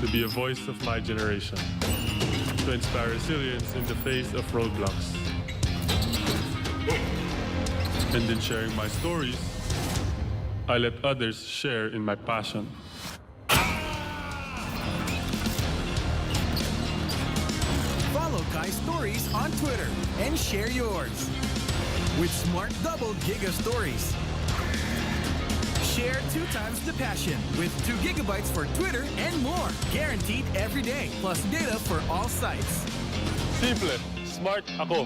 To be a voice of my generation. To inspire resilience in the face of roadblocks. And in sharing my stories, I let others share in my passion. Follow Kai's stories on Twitter and share yours. With Smart Double Giga Stories. Share 2 times the passion with 2 gigabytes for Twitter and more. Guaranteed every day. Plus data for all sites. Simple, smart ako.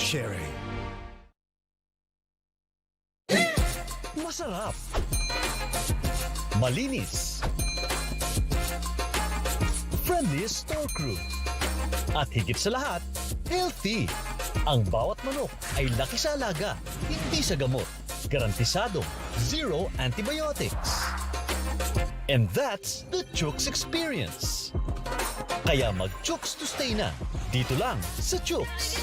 Sherry. Masarap. Malinis. Friendliest store crew. At higit sa lahat, healthy. Ang bawat manok ay laki sa alaga, hindi sa gamot. Garantisado, zero antibiotics. And that's the Chooks experience. Kaya mag-Chooks to stay na. Dito lang sa Chooks.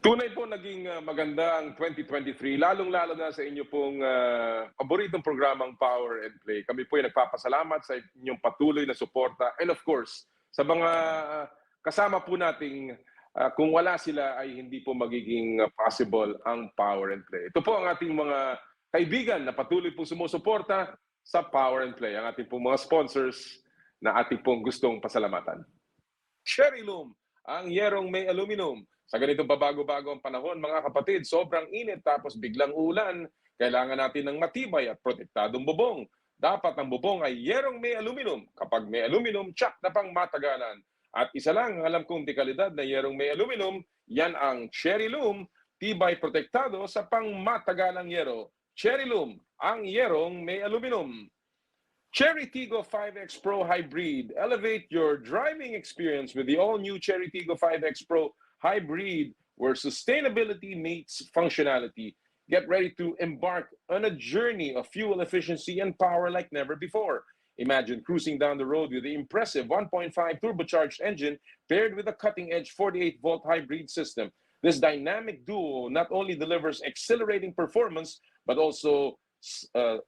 Tunay po naging maganda ang 2023, lalong-lalo na sa inyo pong paboritong programang Power and Play. Kami po ay nagpapasalamat sa inyong patuloy na suporta and of course, sa mga kasama po nating kung wala sila ay hindi po magiging possible ang Power and Play. Ito po ang ating mga kaibigan na patuloy po sumusuporta sa Power and Play. Ang ating pong mga sponsors na ating pong gustong pasalamatan. Sherry Loom, ang yerong may aluminum. Sa ganitong babago-bago ang panahon, mga kapatid, sobrang init tapos biglang ulan, kailangan natin ng matibay at protektadong bubong. Dapat ang bubong ay yerong may aluminum. Kapag may aluminum, tsak na pang matagalan. At isa lang ang alam kong dekalidad na yerong may aluminum, yan ang Cherry Loom, tibay protektado sa pangmatagalang yero. Cherry Loom, ang yerong may aluminum. Cherry Tiggo 5X Pro Hybrid. Elevate your driving experience with the all-new Cherry Tiggo 5X Pro Hybrid, where sustainability meets functionality. Get ready to embark on a journey of fuel efficiency and power like never before. Imagine cruising down the road with the impressive 1.5 turbocharged engine paired with a cutting-edge 48-volt hybrid system. This dynamic duo not only delivers exhilarating performance, but also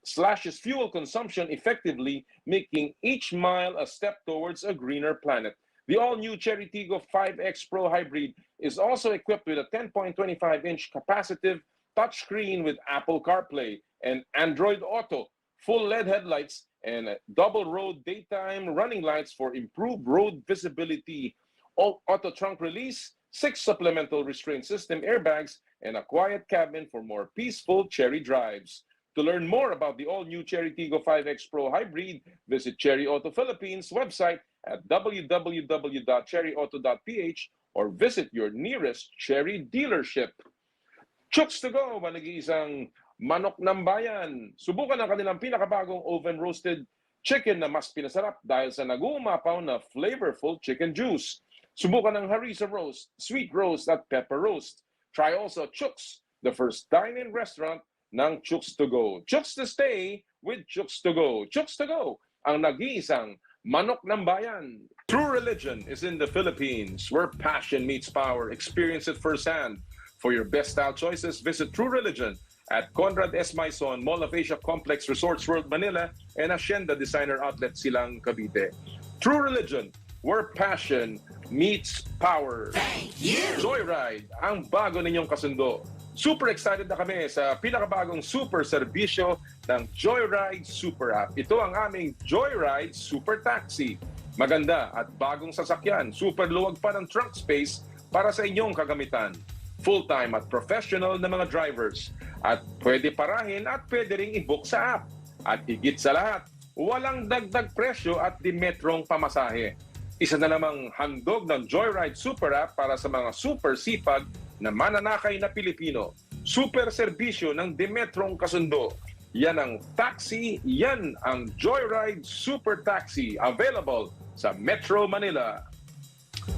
slashes fuel consumption effectively, making each mile a step towards a greener planet. The all-new Cherry Tiggo 5X Pro Hybrid is also equipped with a 10.25-inch capacitive touchscreen with Apple CarPlay and Android Auto, full LED headlights, and double road daytime running lights for improved road visibility. Auto trunk release, 6 supplemental restraint system airbags, and a quiet cabin for more peaceful Cherry drives. To learn more about the all-new Cherry Tiggo 5X Pro Hybrid, visit Cherry Auto Philippines website at www.cherryauto.ph or visit your nearest Cherry dealership. Chooks to go, manag-iisang manok ng bayan. Subukan ang kanilang pinakabagong oven-roasted chicken na mas pinasarap dahil sa nag-uumapaw na flavorful chicken juice. Subukan ang harissa roast, sweet roast at pepper roast. Try also Chooks, the first dine-in restaurant ng Chooks to Go. Chooks to stay with Chooks to Go. Chooks to Go, ang nag-iisang manok ng bayan. True religion is in the Philippines, where passion meets power. Experience it firsthand. For your best style choices, visit True Religion at Conrad S. Maison, Mall of Asia Complex, Resorts World Manila, and Hacienda Designer Outlet Silang Cavite. True Religion, where passion meets power. Joyride, ang bago ninyong kasundo. Super excited na kami sa pinakabagong super serbisyo ng Joyride Super App. Ito ang aming Joyride Super Taxi. Maganda at bagong sasakyan. Super luwag pa ng trunk space para sa inyong kagamitan. Full-time at professional na mga drivers. At pwede parahin at pwede ring i-book sa app. At higit sa lahat, walang dagdag presyo at dimetrong pamasahe. Isa na namang handog ng Joyride Super App para sa mga super sipag na mananakay na Pilipino. Super serbisyo ng Dimetrong kasundo. Yan ang taxi, yan ang Joyride Super Taxi. Available sa Metro Manila.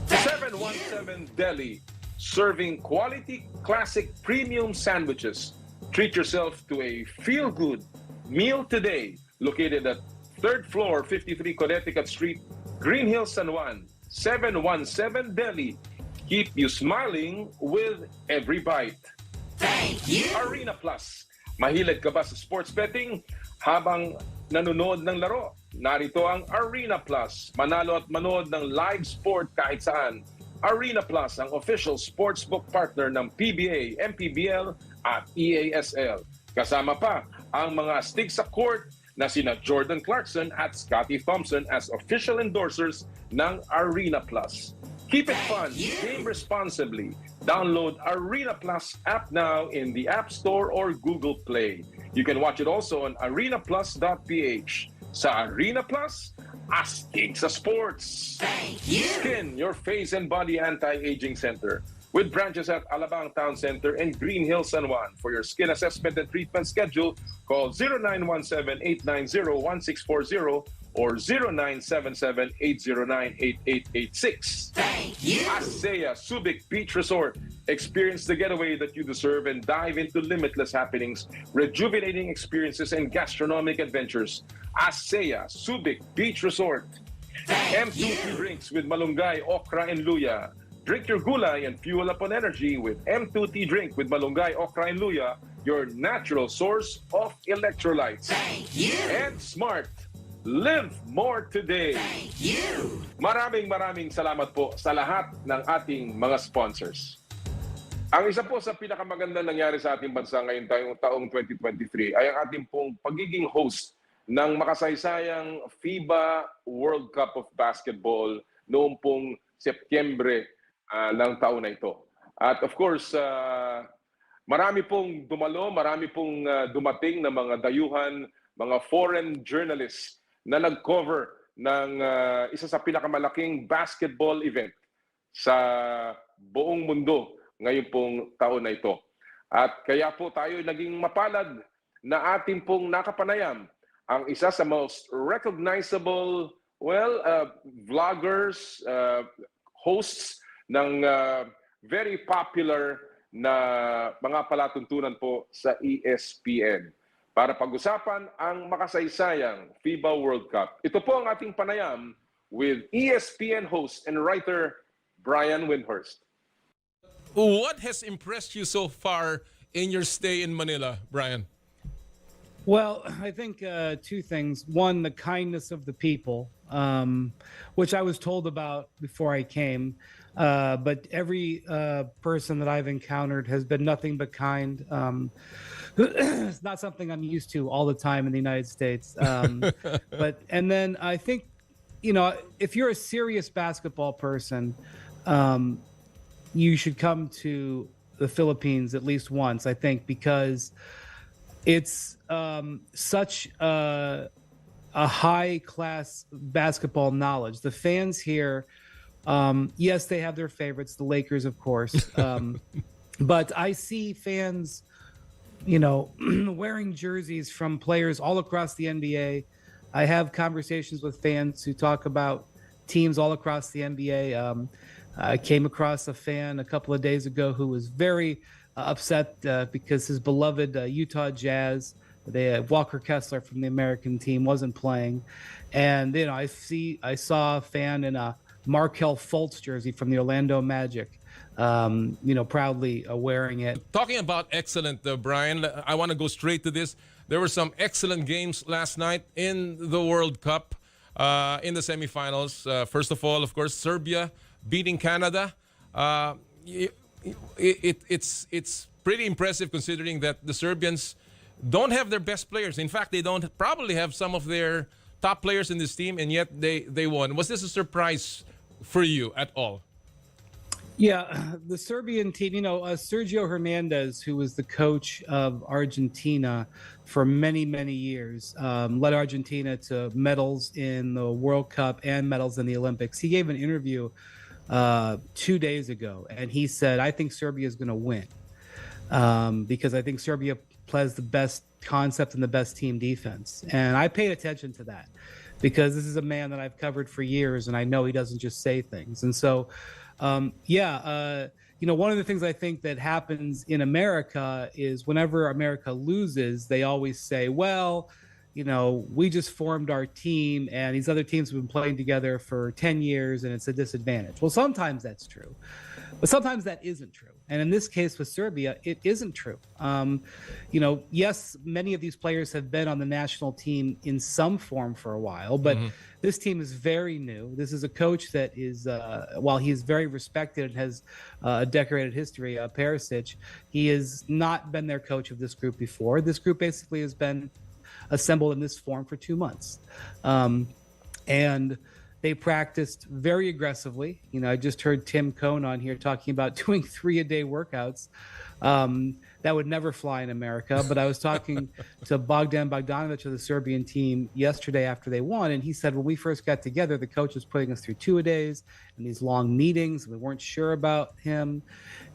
717 Deli. Serving quality, classic, premium sandwiches. Treat yourself to a feel-good meal today. Located at 3rd floor, 53 Connecticut Street, Green Hills, San Juan. 717 Deli. Keep you smiling with every bite. Thank you! Arena Plus. Mahilig ka ba sa sports betting? Habang nanonood ng laro, narito ang Arena Plus. Manalo at manood ng live sport kahit saan. Arena Plus, ang official sportsbook partner ng PBA, MPBL at EASL. Kasama pa ang mga astig sa court na sina Jordan Clarkson at Scottie Thompson as official endorsers ng Arena Plus. Keep it fun, game responsibly. Download Arena Plus app now in the App Store or Google Play. You can watch it also on arenaplus.ph. Sa Arena Plus, astig sa sports. Thank you! Skin, your face and body anti-aging center. With branches at Alabang Town Center and Green Hills, San Juan. For your skin assessment and treatment schedule, call 0917-890-1640 or 0977-809-8886. Thank you! ASEA Subic Beach Resort. Experience the getaway that you deserve and dive into limitless happenings, rejuvenating experiences, and gastronomic adventures. ASEA Subic Beach Resort. M2T drinks with malunggay, okra, and luya. Drink your gulay and fuel up on energy with M2T drink with malunggay, okra, and luya, your natural source of electrolytes. Thank you! And Smart. Live more today. Thank you! Maraming salamat po sa lahat ng ating mga sponsors. Ang isa po sa pinakamagandang nangyari sa ating bansa ngayon taong 2023 ay ang ating pong pagiging host ng makasaysayang FIBA World Cup of Basketball noong pong Setyembre ng taon na ito. At of course, marami pong dumalo, marami pong dumating na mga dayuhan, mga foreign journalists na nag-cover ng isa sa pinakamalaking basketball event sa buong mundo ngayon pong taon na ito. At kaya po tayo naging mapalad na ating pong nakapanayam ang isa sa most recognizable, vloggers, hosts ng very popular na mga palatuntunan po sa ESPN. Para pag-usapan ang makasaysayang FIBA World Cup. Ito po ang ating panayam with ESPN host and writer Brian Windhorst. What has impressed you so far in your stay in Manila, Brian? Well, I think two things. One, the kindness of the people, which I was told about before I came. But every person that I've encountered has been nothing but kind. It's not something I'm used to all the time in the United States. And then I think, if you're a serious basketball person, you should come to the Philippines at least once, I think, because it's such a high-class basketball knowledge. The fans here, yes, they have their favorites, the Lakers, of course. But I see fans, wearing jerseys from players all across the NBA. I have conversations with fans who talk about teams all across the NBA. I came across a fan a couple of days ago who was very, upset because his beloved Utah Jazz, Walker Kessler from the American team, wasn't playing, and I saw a fan in a Markelle Fultz jersey from the Orlando Magic, proudly wearing it. Talking about excellent, Brian, I want to go straight to this. There were some excellent games last night in the World Cup, in the semifinals. First of all, of course, Serbia beating Canada. It's pretty impressive considering that the Serbians don't have their best players. In fact, they don't probably have some of their top players in this team, and yet they won. Was this a surprise for you at all? Yeah, the Serbian team, Sergio Hernandez, who was the coach of Argentina for many, many years, led Argentina to medals in the World Cup and medals in the Olympics. He gave an interview 2 days ago, and he said, I think Serbia is going to win because I think Serbia plays the best concept and the best team defense. And I paid attention to that because this is a man that I've covered for years, and I know he doesn't just say things. And so, one of the things I think that happens in America is whenever America loses, they always say, well, we just formed our team and these other teams have been playing together for 10 years and it's a disadvantage. Well, sometimes that's true, but sometimes that isn't true. And in this case with Serbia, it isn't true. Yes, many of these players have been on the national team in some form for a while, but this team is very new. This is a coach that is, while he is very respected and has a decorated history, Perisic, he has not been their coach of this group before. This group basically has been assembled in this form for 2 months. And they practiced very aggressively. I just heard Tim Cohn on here talking about doing 3-a-day workouts. That would never fly in America. But I was talking to Bogdan Bogdanovic of the Serbian team yesterday after they won, and he said when we first got together, the coach was putting us through 2-a-days and these long meetings. We weren't sure about him.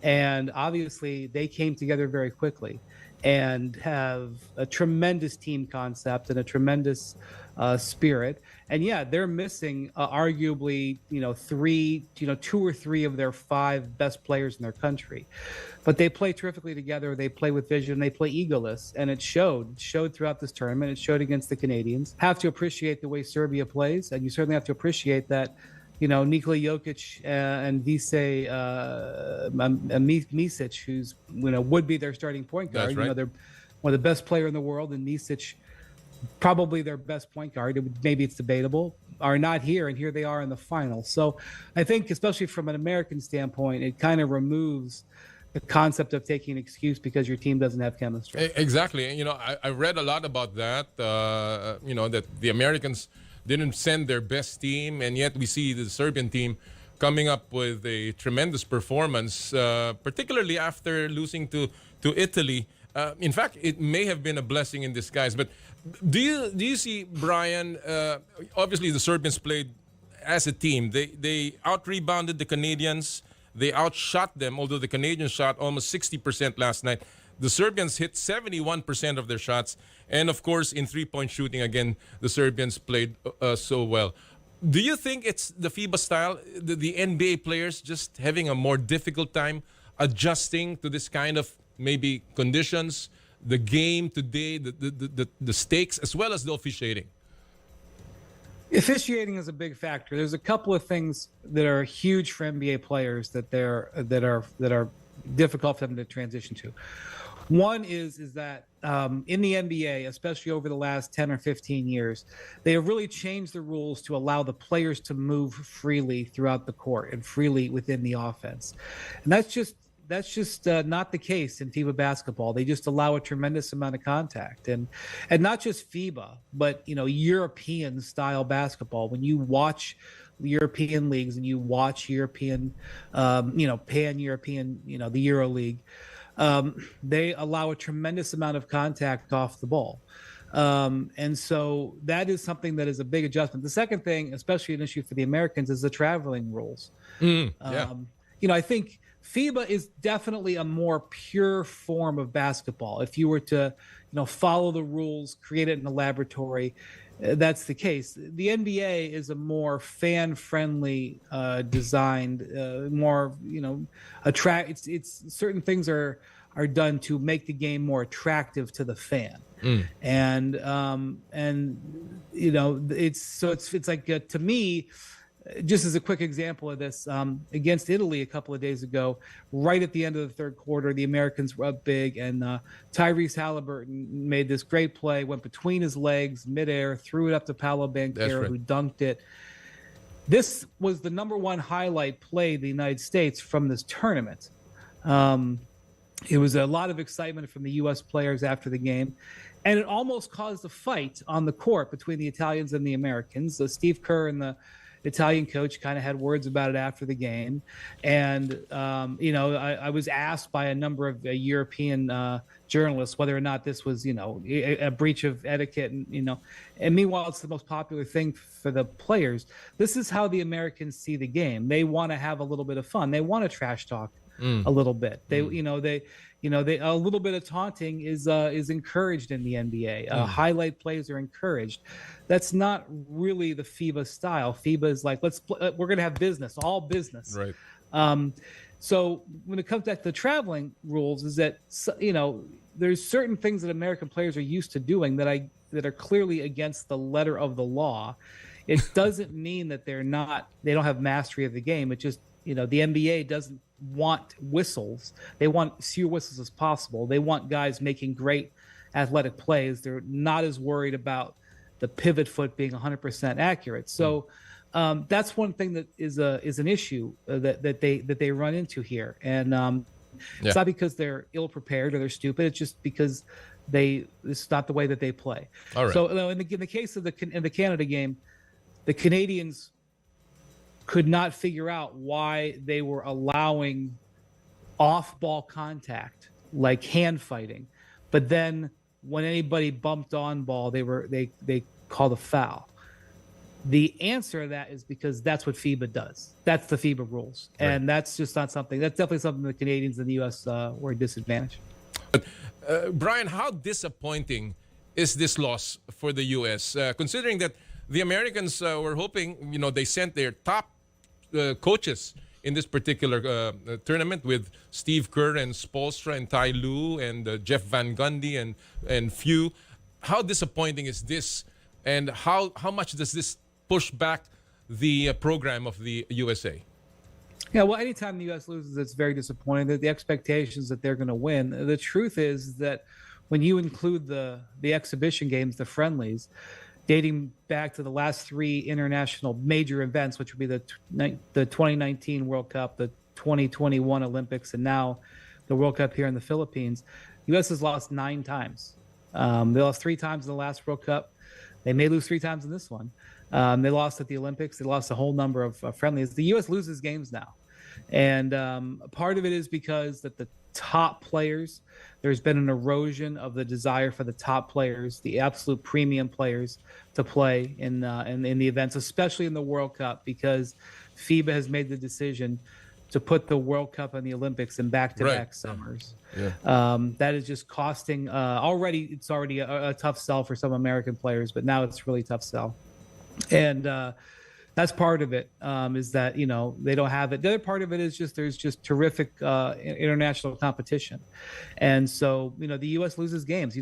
And obviously, they came together very quickly and have a tremendous team concept and a tremendous spirit. And yeah, they're missing arguably, 2 or 3 of their 5 best players in their country, but they play terrifically together. They play with vision. They play egoless, and it showed throughout this tournament. It showed against the Canadians. Have to appreciate the way Serbia plays, and you certainly have to appreciate that. Nikola Jokic and Vise Misic, who's would be their starting point guard. That's right. They're one of the best player in the world, and Misic, probably their best point guard. Maybe it's debatable. Are not here, and here they are in the final. So, I think, especially from an American standpoint, it kind of removes the concept of taking an excuse because your team doesn't have chemistry. Exactly. I read a lot about that. That the Americans didn't send their best team, and yet we see the Serbian team coming up with a tremendous performance, particularly after losing to Italy. In fact, it may have been a blessing in disguise. But do you see, Brian? Obviously, the Serbians played as a team. They out-rebounded the Canadians. They outshot them, although the Canadians shot almost 60% last night. The Serbians hit 71% of their shots. And, of course, in three-point shooting, again, the Serbians played so well. Do you think it's the FIBA style, the NBA players just having a more difficult time adjusting to this kind of maybe conditions, the game today, the stakes, as well as the officiating? Officiating is a big factor. There's a couple of things that are huge for NBA players that are difficult for them to transition to. One is that in the NBA, especially over the last 10 or 15 years, they have really changed the rules to allow the players to move freely throughout the court and freely within the offense. And that's just not the case in FIBA basketball. They just allow a tremendous amount of contact, and not just FIBA, but European style basketball. When you watch European leagues and you watch European, pan-European, the Euro League, they allow a tremendous amount of contact off the ball. And so that is something that is a big adjustment. The second thing, especially an issue for the Americans, is the traveling rules. I think FIBA is definitely a more pure form of basketball. If you were to, follow the rules, create it in a laboratory, that's the case. The NBA is a more fan-friendly designed, more, it's certain things are are done to make the game more attractive to the fan. And it's like to me, just as a quick example of this, against Italy a couple of days ago, right at the end of the third quarter, the Americans were up big, and Tyrese Halliburton made this great play, went between his legs, midair, threw it up to Paolo Banchero, who dunked it. This was the number one highlight play in the United States from this tournament. It was a lot of excitement from the U.S. players after the game, and it almost caused a fight on the court between the Italians and the Americans. So Steve Kerr and the Italian coach kind of had words about it after the game. And, I was asked by a number of European journalists whether or not this was, a breach of etiquette. And meanwhile, it's the most popular thing for the players. This is how the Americans see the game. They want to have a little bit of fun. They want to trash talk a little bit. They a little bit of taunting is encouraged in the NBA. Highlight plays are encouraged. That's not really the FIBA style. FIBA is like, we're going to have business, all business. Right. So when it comes back to the traveling rules, is that there's certain things that American players are used to doing that are clearly against the letter of the law. It doesn't mean that they don't have mastery of the game. It just the NBA doesn't want whistles. They want as few whistles as possible. They want guys making great athletic plays. They're not as worried about the pivot foot being 100% accurate. So that's one thing that is an issue that they run into here. And it's not because they're ill prepared or they're stupid. It's just because it's not the way that they play. All right. So in the case of the Canada game, the Canadians could not figure out why they were allowing off-ball contact, like hand fighting, but then when anybody bumped on ball, they called a foul. The answer to that is because that's what FIBA does. That's the FIBA rules, and that's just not something. That's definitely something the Canadians in the U.S. Were disadvantaged. Brian, how disappointing is this loss for the U.S. Considering that the Americans were hoping, they sent their top coaches in this particular tournament with Steve Kerr and Spoelstra and Ty Lue and Jeff Van Gundy and few. How disappointing is this, and how much does this push back the program of the USA? Yeah, well, anytime the U.S. loses, it's very disappointing. The expectations that they're going to win. The truth is that when you include the exhibition games, the friendlies, dating back to the last three international major events, which would be the 2019 World Cup, the 2021 Olympics, and now the World Cup here in the Philippines, the U.S. has lost 9 times. They lost 3 times in the last World Cup. They may lose 3 times in this one. They lost at the Olympics. They lost a whole number of friendlies. The U.S. loses games now. And part of it is because that the top players, there's been an erosion of the desire for the top players, the absolute premium players, to play in the events, especially in the World Cup, because FIBA has made the decision to put the World Cup and the Olympics in back-to-back summers. Yeah. That is just costing. It's already a tough sell for some American players, but now it's really tough sell, and that's part of it. Is that they don't have it. The other part of it is there's just terrific international competition, and so the U.S. loses games.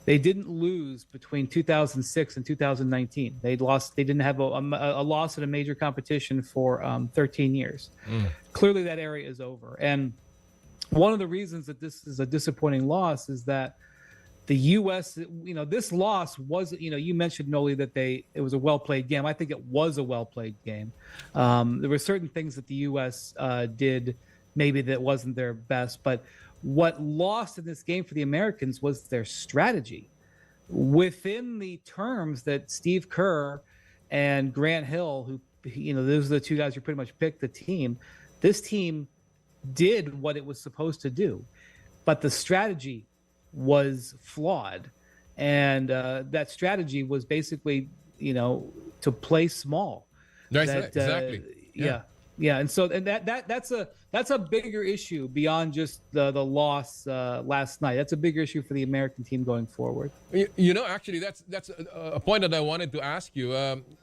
They didn't lose between 2006 and 2019. They didn't have a loss in a major competition for 13 years. Clearly, that area is over. And one of the reasons that this is a disappointing loss is that the U.S., this loss was, you mentioned, Noli, that it was a well-played game. I think it was a well-played game. There were certain things that the U.S. Did maybe that wasn't their best, but what lost in this game for the Americans was their strategy. Within the terms that Steve Kerr and Grant Hill, who, those are the 2 guys who pretty much picked the team, this team did what it was supposed to do. But the strategy was flawed. And that strategy was basically, to play small. Right, exactly. Yeah, and so that's a bigger issue beyond just the loss last night. That's a bigger issue for the American team going forward. Actually, that's a point that I wanted to ask you.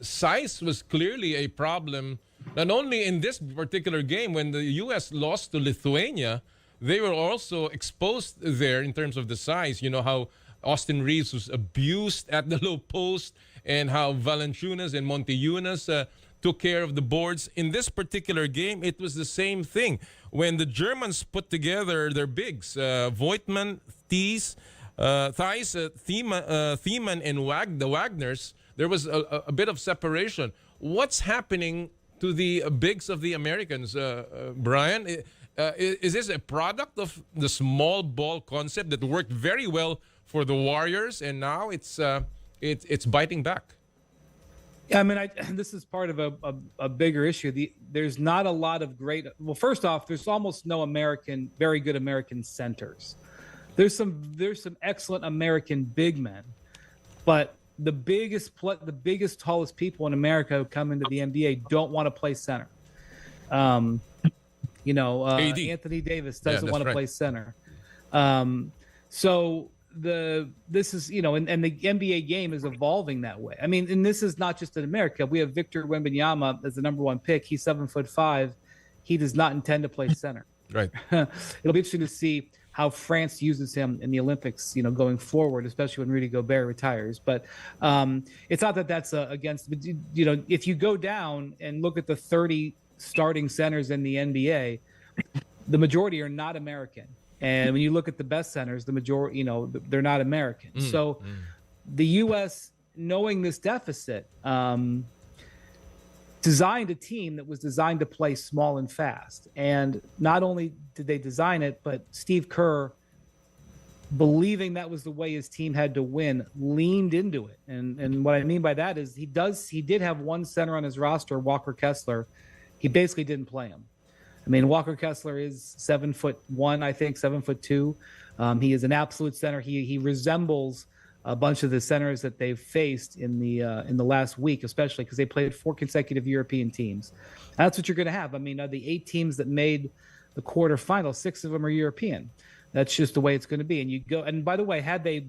Size was clearly a problem, not only in this particular game when the U.S. lost to Lithuania, they were also exposed there in terms of the size. You know how Austin Reeves was abused at the low post, and how Valanciunas and Montejunas took care of the boards. In this particular game, it was the same thing. When the Germans put together their bigs, Voigtman, Thies, Thiemann, and the Wagners, there was a bit of separation. What's happening to the bigs of the Americans, Brian? Is this a product of the small ball concept that worked very well for the Warriors, and now it's biting back? Yeah, I mean, this is part of a bigger issue. There's not a lot of great. Well, first off, there's almost no very good American centers. There's some excellent American big men, but the biggest, tallest people in America who come into the NBA don't want to play center. Anthony Davis doesn't want to play center. So this is, and the NBA game is evolving that way. I mean, and this is not just in America. We have Victor Wembanyama as the #1 pick. He's 7'5". He does not intend to play center. Right. It'll be interesting to see how France uses him in the Olympics, going forward, especially when Rudy Gobert retires. But it's not that that's against. But if you go down and look at the 30 starting centers in the NBA, the majority are not American. And when you look at the best centers, the majority, they're not American. So the U.S., knowing this deficit, designed a team that was designed to play small and fast. And not only did they design it, but Steve Kerr, believing that was the way his team had to win, leaned into it. And what I mean by that is he did have one center on his roster, Walker Kessler. He basically didn't play him. I mean, Walker Kessler is 7'1", I think, 7'2". He is an absolute center. He resembles a bunch of the centers that they've faced in the last week, especially because they played 4 consecutive European teams. That's what you're going to have. I mean, the 8 teams that made the quarterfinals, 6 of them are European. That's just the way it's going to be. And by the way, had they,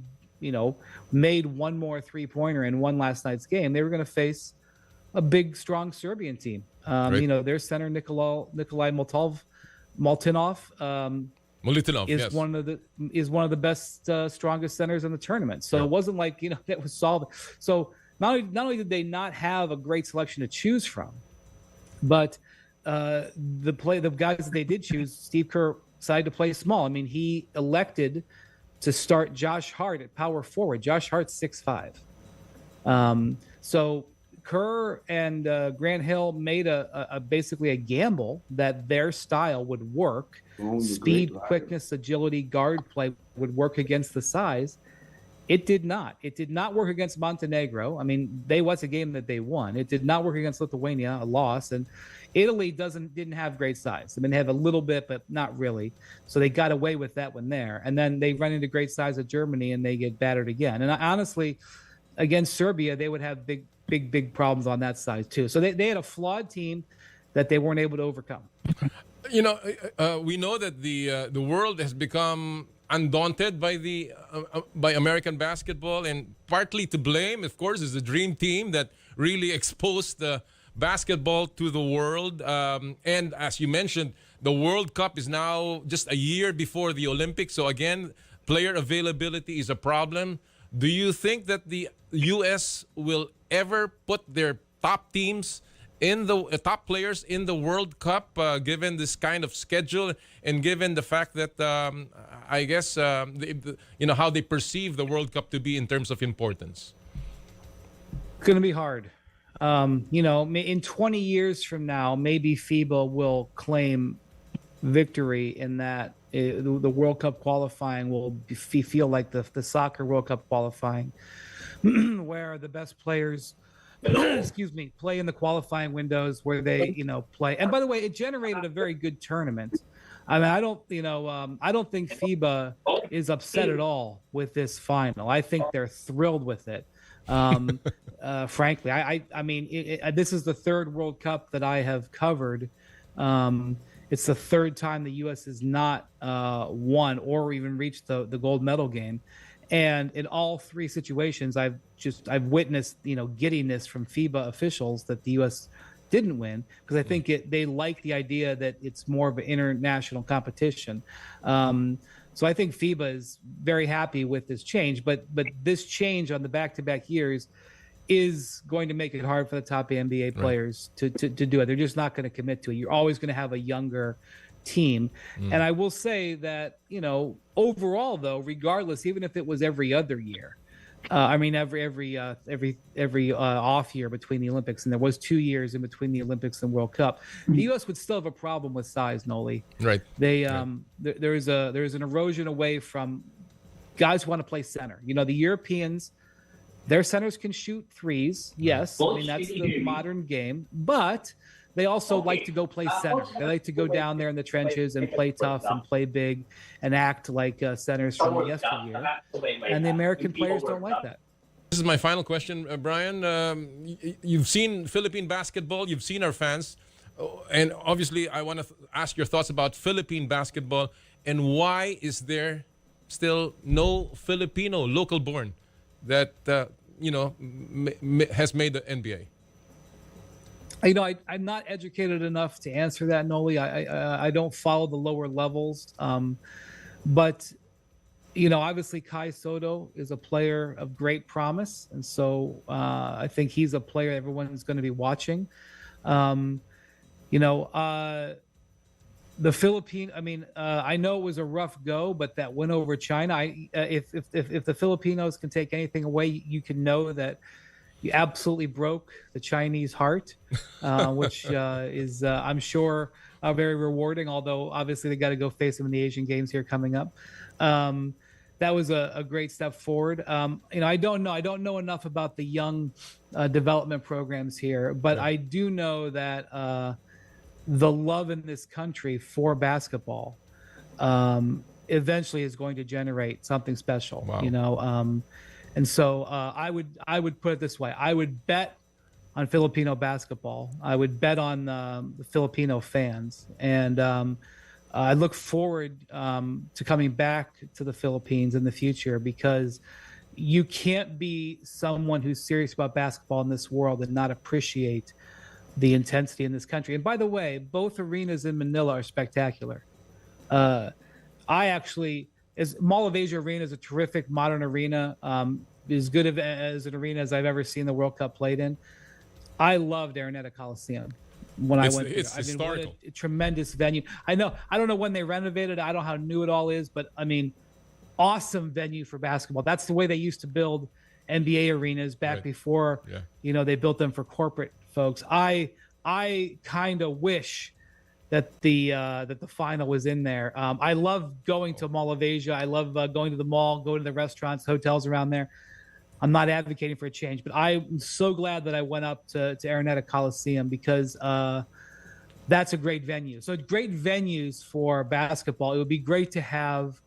made one more 3-pointer and won last night's game, they were going to face a big, strong Serbian team. Right. Their center Nikolai Moltinov is one of the best, strongest centers in the tournament. So It wasn't like that was solved. So not only did they not have a great selection to choose from, but the guys that they did choose, Steve Kerr decided to play small. I mean, he elected to start Josh Hart at power forward. Josh Hart's 6'5". So Kerr and Grant Hill made basically a gamble that their style would work. Speed, quickness, agility, guard play would work against the size. It did not. It did not work against Montenegro. I mean, was a game that they won. It did not work against Lithuania, a loss. And Italy didn't have great size. I mean, they have a little bit, but not really. So they got away with that one there. And then they run into great size at Germany and they get battered again. And honestly, against Serbia, they would have big problems on that side too. So they had a flawed team that they weren't able to overcome. We know that the world has become undaunted by American basketball, and partly to blame, of course, is the Dream Team that really exposed the basketball to the world. And as you mentioned, the World Cup is now just a year before the Olympics. So again, player availability is a problem. Do you think that the U.S. will ever put their top teams in the top players in the World Cup, given this kind of schedule and given the fact that I guess how they perceive the World Cup to be in terms of importance? It's going to be hard. In 20 years from now, maybe FIBA will claim victory in that the World Cup qualifying will feel like the soccer World Cup qualifying, where the best players play in the qualifying windows where they play. And by the way, it generated a very good tournament. I mean, I don't think FIBA is upset at all with this final. I think they're thrilled with it. Frankly, I mean, this is the 3rd World Cup that I have covered. It's the 3rd time the U.S. has not won or even reached the gold medal game. And in all 3 situations, I've witnessed, giddiness from FIBA officials that the U.S. didn't win, because I think they like the idea that it's more of an international competition. So I think FIBA is very happy with this change, but this change on the back-to-back years is going to make it hard for the top NBA players to do it. They're just not going to commit to it. You're always going to have a younger team. And I will say that, overall though, regardless, even if it was every other year, every off year between the Olympics, and there was 2 years in between the Olympics and World Cup, the U.S. would still have a problem with size, Noli. Right. There's an erosion away from guys who want to play center. The Europeans, their centers can shoot threes. Yes, that's the modern game, but they also like to go play center. They like to go down there in the trenches and play tough and play big and act like centers from yesteryear. And the American players don't like that. This is my final question, Brian. You've seen Philippine basketball. You've seen our fans. And obviously, I want to ask your thoughts about Philippine basketball and why is there still no Filipino local-born that, has made the NBA? I'm not educated enough to answer that, Noli. I don't follow the lower levels. But, obviously Kai Soto is a player of great promise. And so I think he's a player everyone's going to be watching. The Philippine, I know it was a rough go, but that win over China, if the Filipinos can take anything away, you can know that you absolutely broke the Chinese heart, which is, I'm sure, very rewarding. Although obviously they got to go face them in the Asian Games here coming up. That was a great step forward. I don't know enough about the young development programs here, but I do know that the love in this country for basketball eventually is going to generate something special. Wow. And so I would put it this way: I would bet on Filipino basketball. I would bet on the Filipino fans, and I look forward to coming back to the Philippines in the future, because you can't be someone who's serious about basketball in this world and not appreciate the intensity in this country. And by the way, both arenas in Manila are spectacular. Mall of Asia Arena is a terrific modern arena, as good as an arena as I've ever seen the World Cup played in. I loved Araneta Coliseum when I went there. It's historical. What a tremendous venue. I don't know when they renovated it. I don't know how new it all is, but awesome venue for basketball. That's the way they used to build NBA arenas back before, they built them for corporate folks. I kind of wish that the final was in there. I love going to Mall of Asia. I love going to the mall, going to the restaurants, hotels around there. I'm not advocating for a change, but I'm so glad that I went up to Araneta Coliseum, because that's a great venue. So great venues for basketball. It would be great to have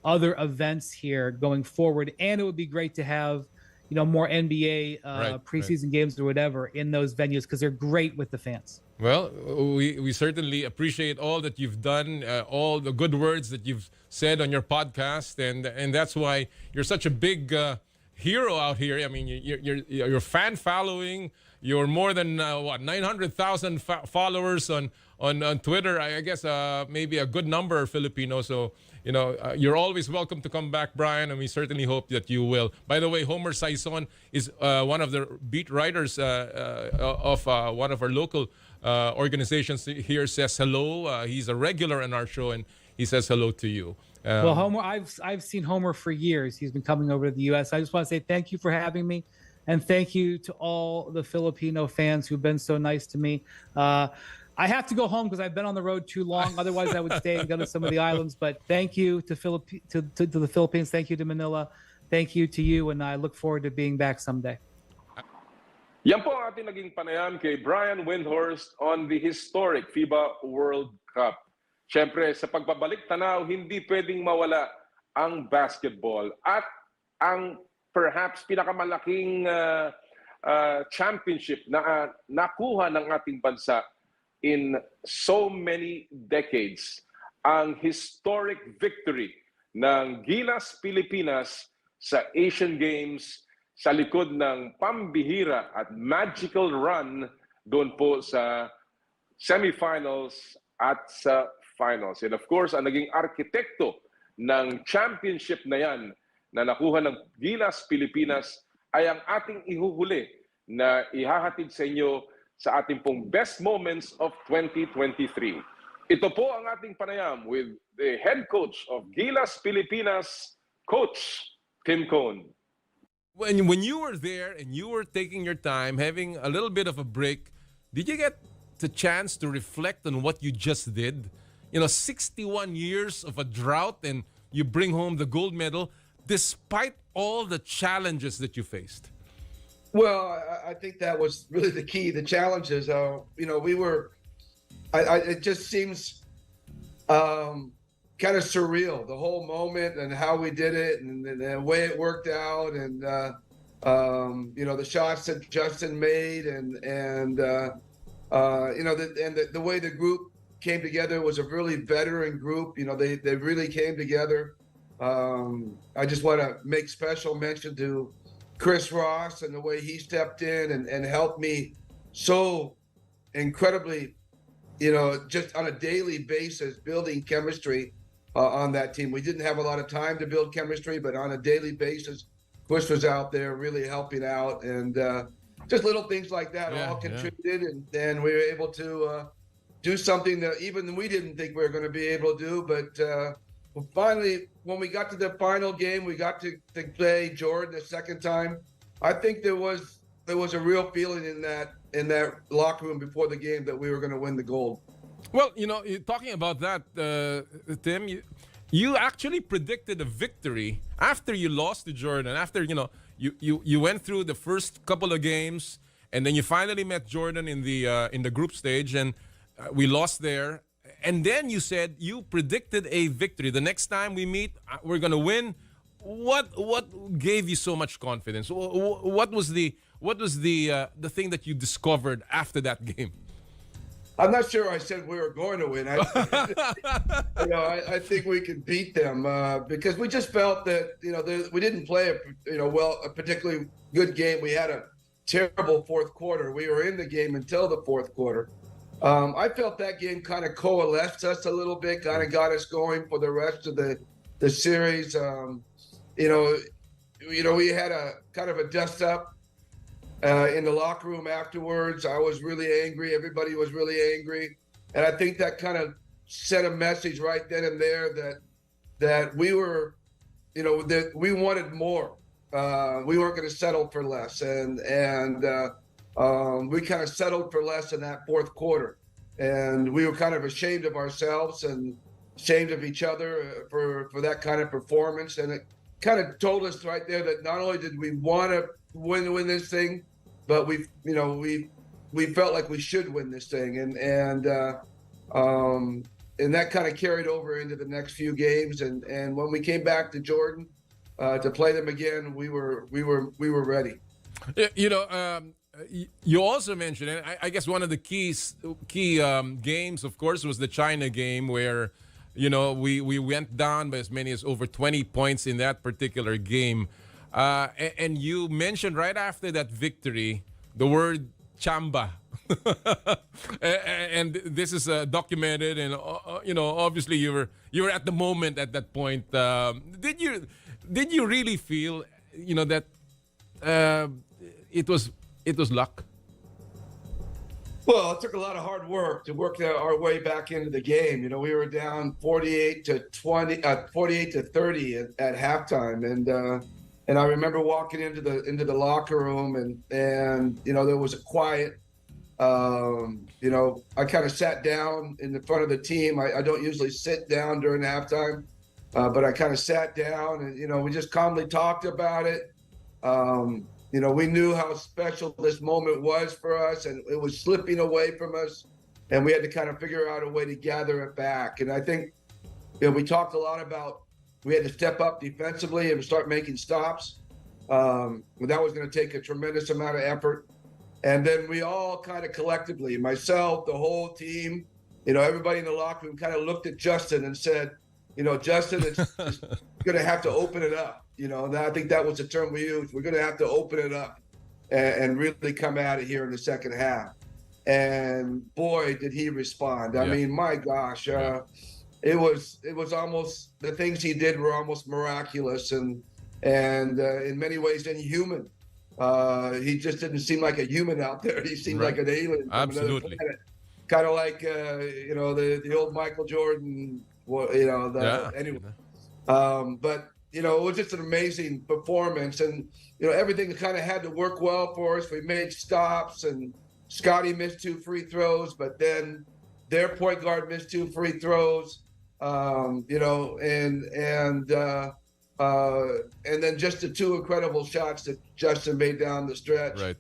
other events here going forward, and it would be great to have more NBA preseason games or whatever in those venues, because they're great with the fans. Well, we certainly appreciate all that you've done, all the good words that you've said on your podcast, and that's why you're such a big hero out here. Your fan following, you're more than 900,000 followers on Twitter. I guess maybe a good number are Filipino. So you're always welcome to come back, Brian, and we certainly hope that you will. By the way, Homer Saison is one of the beat writers of one of our local organizations here. Says hello. He's a regular in our show, and he says hello to you. Well, Homer, I've seen Homer for years. He's been coming over to the U.S. I just want to say thank you for having me, and thank you to all the Filipino fans who've been so nice to me. I have to go home because I've been on the road too long. Otherwise, I would stay and go to some of the islands. But thank you to the Philippines. Thank you to Manila. Thank you to you, and I look forward to being back someday. Yan po ang ating naging panayam kay Brian Windhorst on the historic FIBA World Cup. Siyempre, sa pagbabalik tanaw, hindi pwedeng mawala ang basketball at ang perhaps pinakamalaking championship na nakuha ng ating bansa in so many decades, ang historic victory ng Gilas Pilipinas sa Asian Games sa likod ng pambihira at magical run doon po sa semifinals at sa finals. And of course, ang naging arkitekto ng championship na yan na nakuha ng Gilas Pilipinas ay ang ating ihuhuli na ihahatid sa inyo sa ating pong best moments of 2023. Ito po ang ating panayam with the head coach of Gilas Pilipinas, Coach Tim Cone. When you were there and you were taking your time, having a little bit of a break, did you get the chance to reflect on what you just did? 61 years of a drought and you bring home the gold medal despite all the challenges that you faced. Well, I think that was really the key. The challenges, we were. It just seems kind of surreal, the whole moment and how we did it, and the way it worked out, and the shots that Justin made, and the way the group came together was a really veteran group. They really came together. I just want to make special mention to Chris Ross and the way he stepped in and helped me so incredibly, just on a daily basis, building chemistry on that team. We didn't have a lot of time to build chemistry, but on a daily basis, Chris was out there really helping out, and just little things like that all contributed, and then we were able to do something that even we didn't think we were going to be able to do. But finally, when we got to the final game, we got to play Jordan the second time. I think there was a real feeling in that locker room before the game that we were going to win the gold. Well, talking about that, Tim, you actually predicted a victory after you lost to Jordan. After you went through the first couple of games, and then you finally met Jordan in the group stage, and we lost there. And then you said you predicted a victory. The next time we meet, we're gonna win. What gave you so much confidence? What was the thing that you discovered after that game? I'm not sure I said we were going to win. I think we could beat them because we just felt that we didn't play a particularly good game. We had a terrible fourth quarter. We were in the game until the fourth quarter. I felt that game kind of coalesced us a little bit, kind of got us going for the rest of the series. We had a kind of a dust up in the locker room afterwards. I was really angry. Everybody was really angry, and I think that kind of sent a message right then and there that we were, that we wanted more. We weren't going to settle for less, and we kind of settled for less in that fourth quarter, and we were kind of ashamed of ourselves and ashamed of each other for that kind of performance. And it kind of told us right there that not only did we want to win this thing, but we felt like we should win this thing, and that kind of carried over into the next few games. And when we came back to Jordan to play them again, we were ready. You also mentioned, and I guess one of the key games, of course, was the China game where, we went down by as many as over 20 points in that particular game. And you mentioned right after that victory the word chamba. And this is documented, and obviously you were at the moment at that point. Did you really feel that it was luck? Well, it took a lot of hard work to work our way back into the game. We were down 48 to 30 at halftime, and I remember walking into the locker room, and there was a quiet. I kind of sat down in the front of the team. I don't usually sit down during halftime, but I kind of sat down, and we just calmly talked about it. We knew how special this moment was for us, and it was slipping away from us, and we had to kind of figure out a way to gather it back. And I think we talked a lot about we had to step up defensively and start making stops. That was going to take a tremendous amount of effort. And then we all kind of collectively, myself, the whole team, everybody in the locker room kind of looked at Justin and said, Justin is going to have to open it up. And I think that was the term we used. We're going to have to open it up and really come at it here in the second half. and boy, did he respond. I mean, my gosh, it was almost, the things he did were almost miraculous and in many ways inhuman. He just didn't seem like a human out there. He seemed like an alien from another planet. Kind of like the old Michael Jordan. Anyway. But it was just an amazing performance, and everything kind of had to work well for us. We made stops, and Scotty missed 2 free throws, but then their point guard missed 2 free throws. And then just the 2 incredible shots that Justin made down the stretch. Right.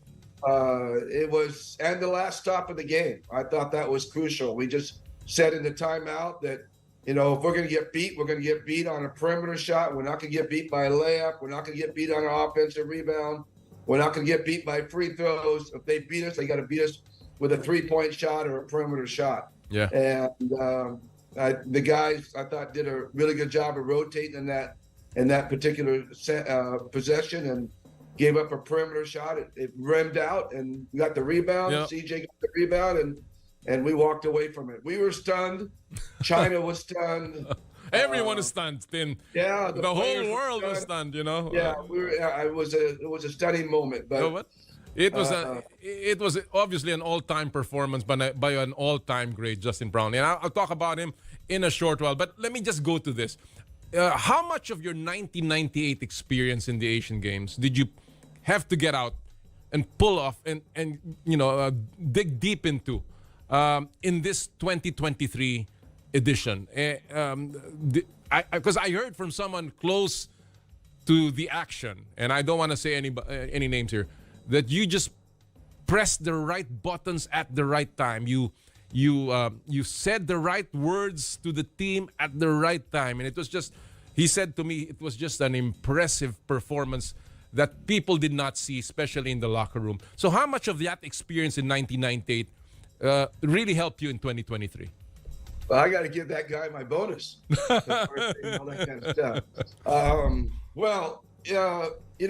It was, and the last stop of the game. I thought that was crucial. We just said in the timeout that, if we're going to get beat, we're going to get beat on a perimeter shot. We're not going to get beat by a layup. We're not going to get beat on an offensive rebound. We're not going to get beat by free throws. If they beat us, they got to beat us with a 3-point shot or a perimeter shot. Yeah. And the guys, I thought, did a really good job of rotating in that particular possession, and gave up a perimeter shot. It rimmed out, and we got the rebound. Yep. CJ got the rebound, and we walked away from it. We were stunned. China was stunned. Everyone is stunned, Tim. Yeah, the whole world was stunned. Yeah, it was a stunning moment. But it was obviously an all-time performance by an all-time great Justin Brownlee, and I'll talk about him in a short while. But let me just go to this. How much of your 1998 experience in the Asian Games did you have to get out and pull off and dig deep into in this 2023 edition? Because I heard from someone close to the action, and I don't want to say any names here, that you just pressed the right buttons at the right time. You said the right words to the team at the right time, and it was just, he said to me, it was just an impressive performance that people did not see, especially in the locker room. So how much of that experience in 1998 really helped you in 2023? Well, I got to give that guy my bonus. All that kind of stuff.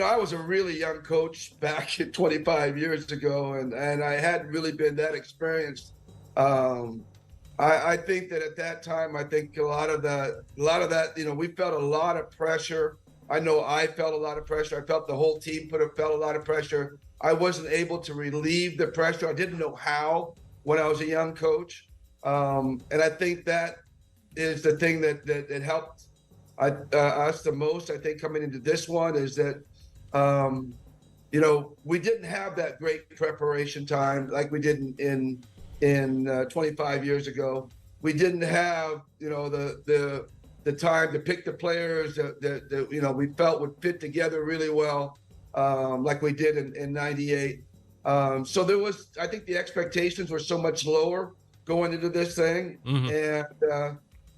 I was a really young coach back 25 years ago, and I hadn't really been that experienced. I think that at that time, I think a lot of that, we felt a lot of pressure. I know I felt a lot of pressure. I felt the whole team felt a lot of pressure. I wasn't able to relieve the pressure. I didn't know how when I was a young coach. And I think that is the thing that helped us the most, I think, coming into this one, is that, we didn't have that great preparation time like we did in 25 years ago. We didn't have, the time to pick the players that we felt would fit together really well, like we did in 98. So there was, I think the expectations were so much lower going into this thing. Mm-hmm. And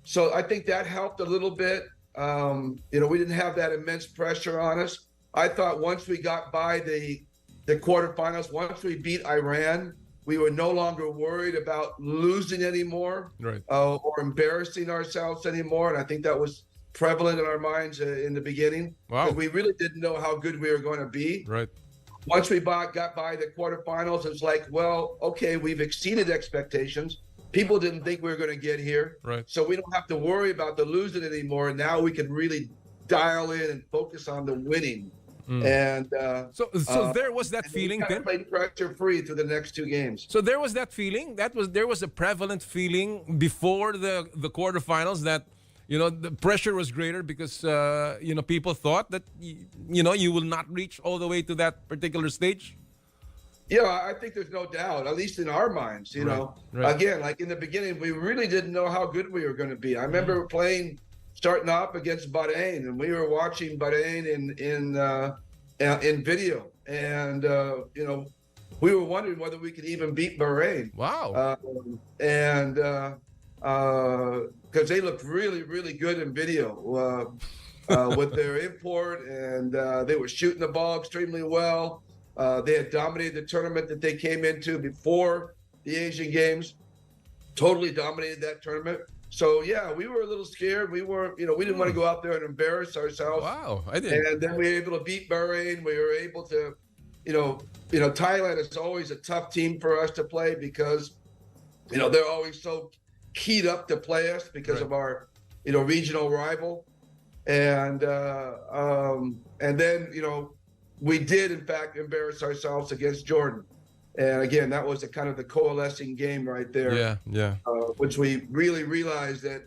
so I think that helped a little bit. We didn't have that immense pressure on us. I thought once we got by the quarterfinals, once we beat Iran, we were no longer worried about losing anymore, right, or embarrassing ourselves anymore. And I think that was prevalent in our minds in the beginning. Wow. We really didn't know how good we were going to be. Right. Once we got by the quarterfinals, it's like, well, okay, we've exceeded expectations. People didn't think we were going to get here. Right. So we don't have to worry about the losing anymore. Now we can really dial in and focus on the winning. And so there was that feeling, Tim. Played pressure free through the next 2 games. So there was that feeling. There was a prevalent feeling before the quarterfinals that the pressure was greater because people thought that you will not reach all the way to that particular stage. Yeah, I think there's no doubt, at least in our minds. Right. Again, like in the beginning, we really didn't know how good we were going to be. I remember starting off against Bahrain, and we were watching Bahrain in video, and we were wondering whether we could even beat Bahrain. Wow! Because they looked really, really good in video with their import, and they were shooting the ball extremely well. They had dominated the tournament that they came into before the Asian Games. Totally dominated that tournament. So yeah, we were a little scared. We weren't, we didn't want to go out there and embarrass ourselves. Wow, I did. And then we were able to beat Bahrain. We were able to Thailand is always a tough team for us to play because, they're always so keyed up to play us because of our, regional rival. And then, we did in fact embarrass ourselves against Jordan. And again, that was kind of the coalescing game right there. Yeah. Which we really realized that,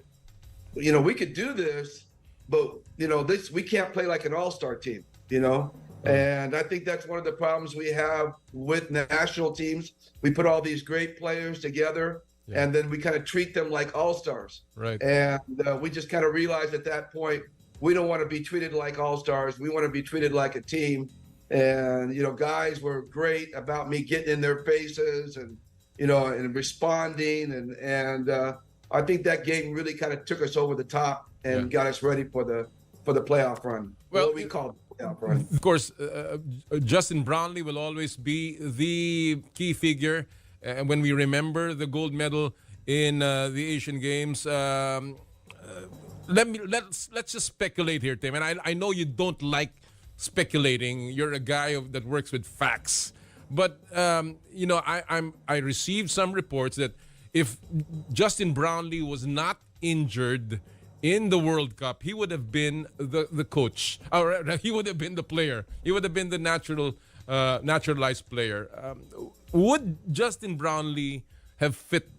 we could do this, but we can't play like an all-star team, And I think that's one of the problems we have with national teams. We put all these great players together, and then we kind of treat them like all-stars. Right. And we just kind of realized at that point, we don't want to be treated like all-stars. We want to be treated like a team. And, guys were great about me getting in their faces and, and responding. And I think that game really kind of took us over the top and got us ready for the playoff run. Well, what we call the playoff run. Of course, Justin Brownlee will always be the key figure when we remember the gold medal in the Asian Games. Let's just speculate here, Tim. And I know you don't like speculating. You're a guy that works with facts. But I received some reports that if Justin Brownlee was not injured in the World Cup, he would have been the coach, or he would have been the player. He would have been the naturalized player. Would Justin Brownlee have fit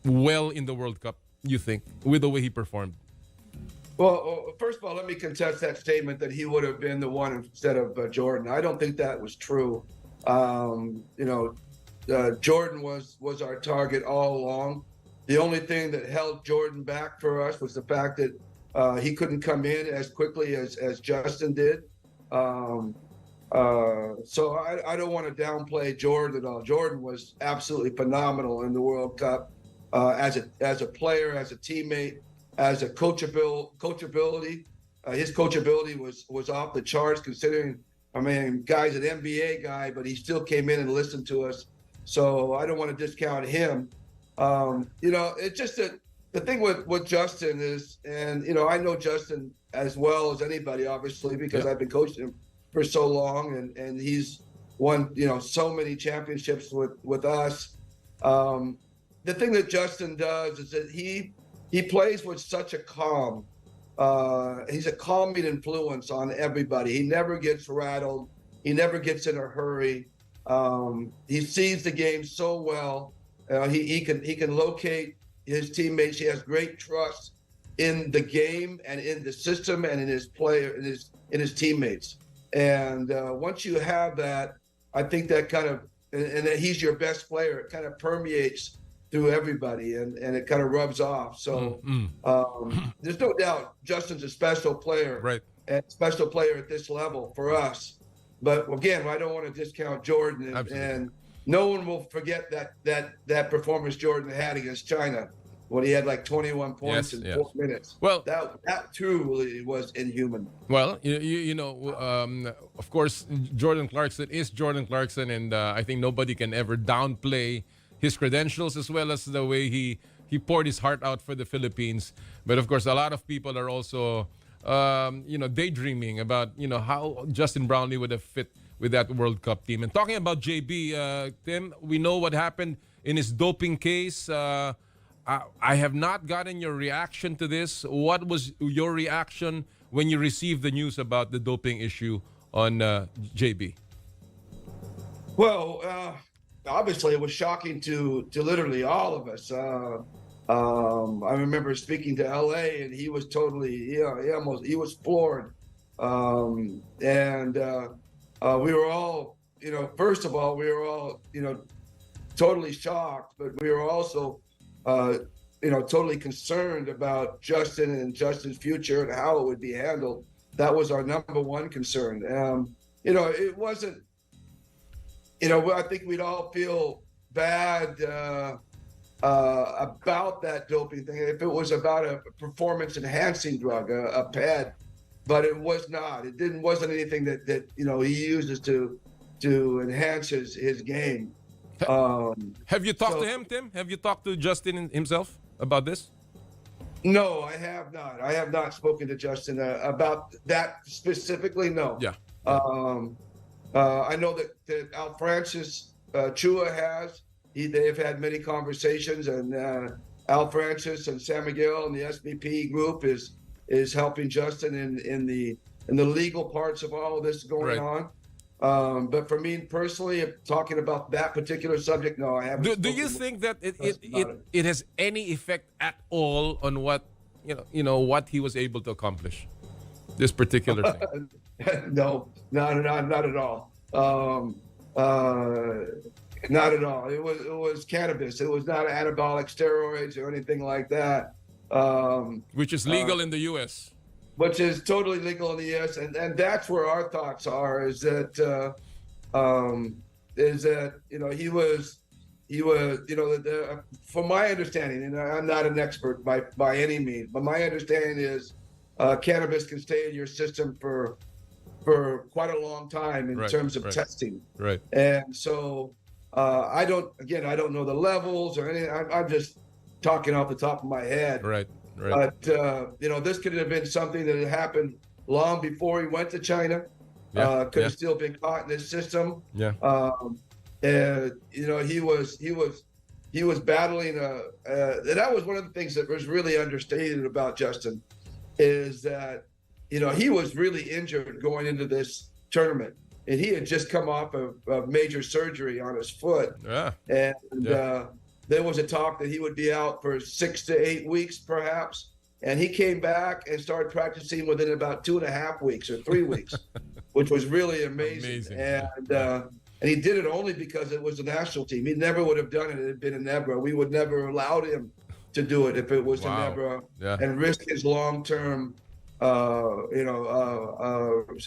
well in the World Cup, you think, with the way he performed? Well, first of all, let me contest that statement that he would have been the one instead of Jordan. I don't think that was true. Jordan was our target all along. The only thing that held Jordan back for us was the fact that he couldn't come in as quickly as Justin did. So I don't want to downplay Jordan at all. Jordan was absolutely phenomenal in the World Cup as a player, as a teammate, as a coachability. His coachability was off the charts, considering, guy's an NBA guy, but he still came in and listened to us. So I don't want to discount him. It's just that the thing with Justin is, and, I know Justin as well as anybody, obviously, because I've been coaching him for so long, and he's won, so many championships with us. The thing that Justin does is that he plays with such a calm. He's a calming influence on everybody. He never gets rattled. He never gets in a hurry. He sees the game so well. He can locate his teammates. He has great trust in the game and in the system and in his player, in his teammates. And once you have that, I think that kind of, and that he's your best player, it kind of permeates through everybody, and it kind of rubs off. So there's no doubt Justin's a special player, right? And special player at this level for us. But again, I don't want to discount Jordan, and no one will forget that performance Jordan had against China when he had like 21 points in 4 minutes. Well, that truly was inhuman. Well, of course, Jordan Clarkson is Jordan Clarkson, and I think nobody can ever downplay his credentials as well as the way he poured his heart out for the Philippines. But of course, a lot of people are also daydreaming about how Justin Brownlee would have fit with that World Cup team. And talking about JB, Tim, we know what happened in his doping case. I have not gotten your reaction to this. What was your reaction when you received the news about the doping issue on JB? Well, obviously, it was shocking to literally all of us. I remember speaking to LA, and he was totally, he was floored. We were all, first of all, we were all, totally shocked, but we were also, totally concerned about Justin and Justin's future and how it would be handled. That was our number one concern. It wasn't, I think we'd all feel bad about that doping thing if it was about a performance-enhancing drug, a PED, but it was not. It wasn't anything that he uses to enhance his game. Have you talked to him, Tim? Have you talked to Justin himself about this? No, I have not. I have not spoken to Justin about that specifically. No. Yeah. I know that Al Francis Chua has. They've had many conversations, and Al Francis and San Miguel and the SBP group is helping Justin in the legal parts of all of this going on. But for me personally, talking about that particular subject, no, I haven't. Do you think that it has any effect at all on what what he was able to accomplish? This particular thing? No, not at all. Not at all. It was cannabis. It was not anabolic steroids or anything like that. Which is legal in the U.S. Which is totally legal in the U.S. And that's where our thoughts are. Is that he was from my understanding, and I'm not an expert by any means, but my understanding is cannabis can stay in your system for quite a long time in terms of testing. Right. And so I don't know the levels or anything. I'm just talking off the top of my head. Right. But this could have been something that had happened long before he went to China. Could have still been caught in his system. Yeah. And he was battling. That was one of the things that was really understated about Justin, is that he was really injured going into this tournament, and he had just come off of major surgery on his foot. Yeah. And there was a talk that he would be out for 6 to 8 weeks, perhaps. And he came back and started practicing within about 2.5 weeks or 3 weeks, which was really amazing. And he did it only because it was a national team. He never would have done it if it had been in Nebra. We would never have allowed him to do it if it was in Nebra and risk his long-term,